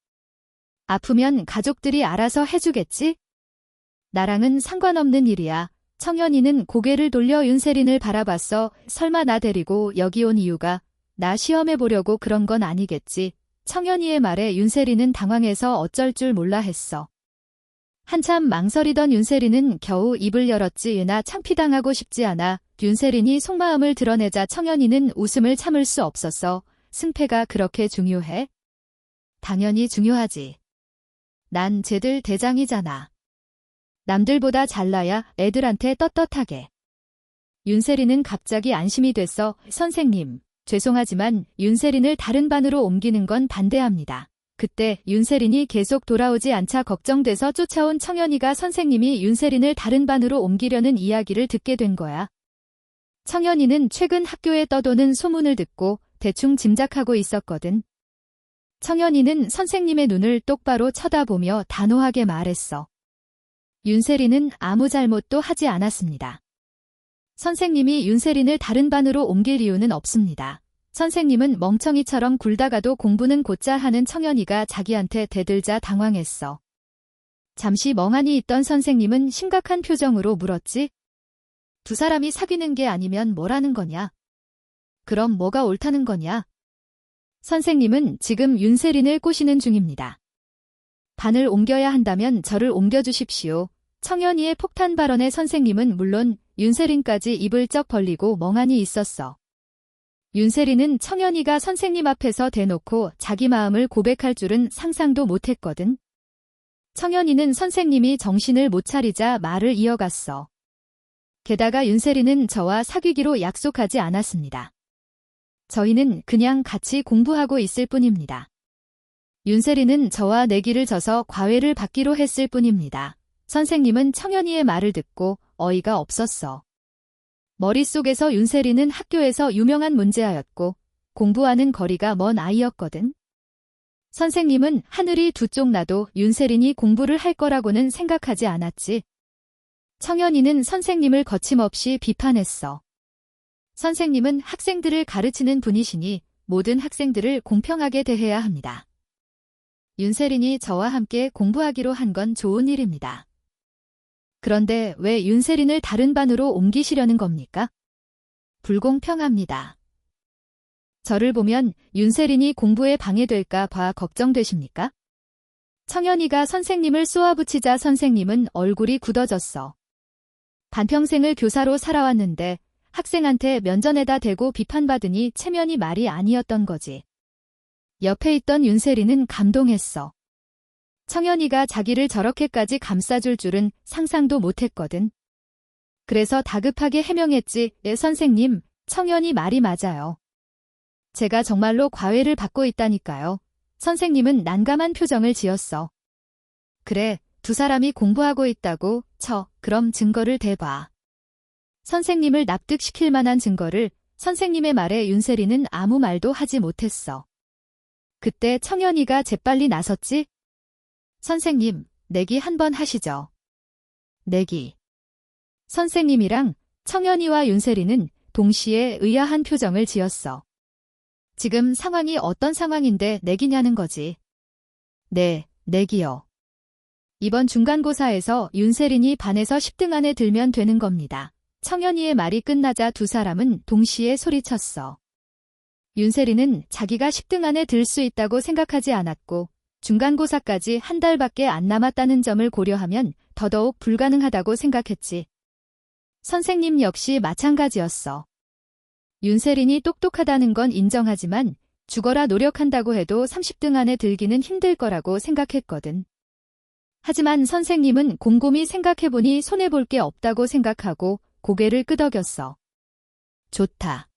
아프면 가족들이 알아서 해주겠지? 나랑은 상관없는 일이야. 청현이는 고개를 돌려 윤세린을 바라봤어. 설마 나 데리고 여기 온 이유가 나 시험해보려고 그런 건 아니겠지. 청현이의 말에 윤세린은 당황해서 어쩔 줄 몰라 했어. 한참 망설이던 윤세린은 겨우 입을 열었지. 나 창피당하고 싶지 않아. 윤세린이 속마음을 드러내자 청현이는 웃음을 참을 수 없었어. 승패가 그렇게 중요해? 당연히 중요하지. 난 쟤들 대장이잖아. 남들보다 잘나야 애들한테 떳떳하게. 윤세린은 갑자기 안심이 됐어. 선생님, 죄송하지만 윤세린을 다른 반으로 옮기는 건 반대합니다. 그때 윤세린이 계속 돌아오지 않자 걱정돼서 쫓아온 청현이가 선생님이 윤세린을 다른 반으로 옮기려는 이야기를 듣게 된 거야. 청현이는 최근 학교에 떠도는 소문을 듣고 대충 짐작하고 있었거든. 청현이는 선생님의 눈을 똑바로 쳐다보며 단호하게 말했어. 윤세린은 아무 잘못도 하지 않았습니다. 선생님이 윤세린을 다른 반으로 옮길 이유는 없습니다. 선생님은 멍청이처럼 굴다가도 공부는 곧잘 하는 청현이가 자기한테 대들자 당황했어. 잠시 멍하니 있던 선생님은 심각한 표정으로 물었지. 두 사람이 사귀는 게 아니면 뭐라는 거냐? 그럼 뭐가 옳다는 거냐? 선생님은 지금 윤세린을 꼬시는 중입니다. 반을 옮겨야 한다면 저를 옮겨주십시오. 청현이의 폭탄 발언에 선생님은 물론 윤세린까지 입을 쩍 벌리고 멍하니 있었어. 윤세린은 청현이가 선생님 앞에서 대놓고 자기 마음을 고백할 줄은 상상도 못했거든. 청현이는 선생님이 정신을 못 차리자 말을 이어갔어. 게다가 윤세린은 저와 사귀기로 약속하지 않았습니다. 저희는 그냥 같이 공부하고 있을 뿐입니다. 윤세린은 저와 내기를 져서 과외를 받기로 했을 뿐입니다. 선생님은 청현이의 말을 듣고 어이가 없었어. 머릿속에서 윤세린은 학교에서 유명한 문제아였고 공부하는 거리가 먼 아이였거든. 선생님은 하늘이 두 쪽 나도 윤세린이 공부를 할 거라고는 생각하지 않았지. 청현이는 선생님을 거침없이 비판했어. 선생님은 학생들을 가르치는 분이시니 모든 학생들을 공평하게 대해야 합니다. 윤세린이 저와 함께 공부하기로 한 건 좋은 일입니다. 그런데 왜 윤세린을 다른 반으로 옮기시려는 겁니까? 불공평합니다. 저를 보면 윤세린이 공부에 방해될까 봐 걱정되십니까? 청현이가 선생님을 쏘아붙이자 선생님은 얼굴이 굳어졌어. 반평생을 교사로 살아왔는데 학생한테 면전에다 대고 비판받으니 체면이 말이 아니었던 거지. 옆에 있던 윤세린은 감동했어. 청현이가 자기를 저렇게까지 감싸줄 줄은 상상도 못했거든. 그래서 다급하게 해명했지. 네, 선생님, 청현이 말이 맞아요. 제가 정말로 과외를 받고 있다니까요. 선생님은 난감한 표정을 지었어. 그래, 두 사람이 공부하고 있다고 그럼 증거를 대봐. 선생님을 납득시킬 만한 증거를. 선생님의 말에 윤세린은 아무 말도 하지 못했어. 그때 청현이가 재빨리 나섰지. 선생님, 내기 한번 하시죠. 내기. 선생님이랑 청현이와 윤세린은 동시에 의아한 표정을 지었어. 지금 상황이 어떤 상황인데 내기냐는 거지. 네, 내기요. 이번 중간고사에서 윤세린이 반에서 10등 안에 들면 되는 겁니다. 청현이의 말이 끝나자 두 사람은 동시에 소리쳤어. 윤세린은 자기가 10등 안에 들 수 있다고 생각하지 않았고 중간고사까지 한 달밖에 안 남았다는 점을 고려하면 더더욱 불가능하다고 생각했지. 선생님 역시 마찬가지였어. 윤세린이 똑똑하다는 건 인정하지만 죽어라 노력한다고 해도 30등 안에 들기는 힘들 거라고 생각했거든. 하지만 선생님은 곰곰이 생각해보니 손해볼 게 없다고 생각하고 고개를 끄덕였어. 좋다.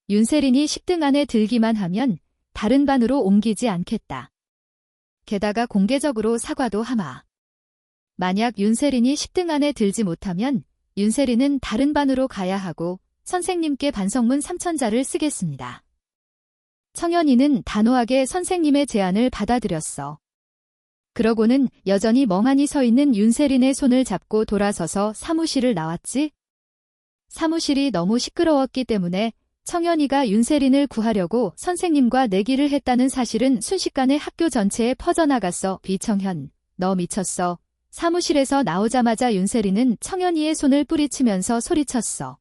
윤세린이 10등 안에 들기만 하면 다른 반으로 옮기지 않겠다. 게다가 공개적으로 사과도 하마. 만약 윤세린이 10등 안에 들지 못하면 윤세린은 다른 반으로 가야 하고 선생님께 반성문 3,000자를 쓰겠습니다. 청현이는 단호하게 선생님의 제안을 받아들였어. 그러고는 여전히 멍하니 서 있는 윤세린의 손을 잡고 돌아서서 사무실을 나왔지. 사무실이 너무 시끄러웠기 때문에 청현이가 윤세린을 구하려고 선생님과 내기를 했다는 사실은 순식간에 학교 전체에 퍼져나갔어. 비청현, 너 미쳤어. 사무실에서 나오자마자 윤세린은 청현이의 손을 뿌리치면서 소리쳤어.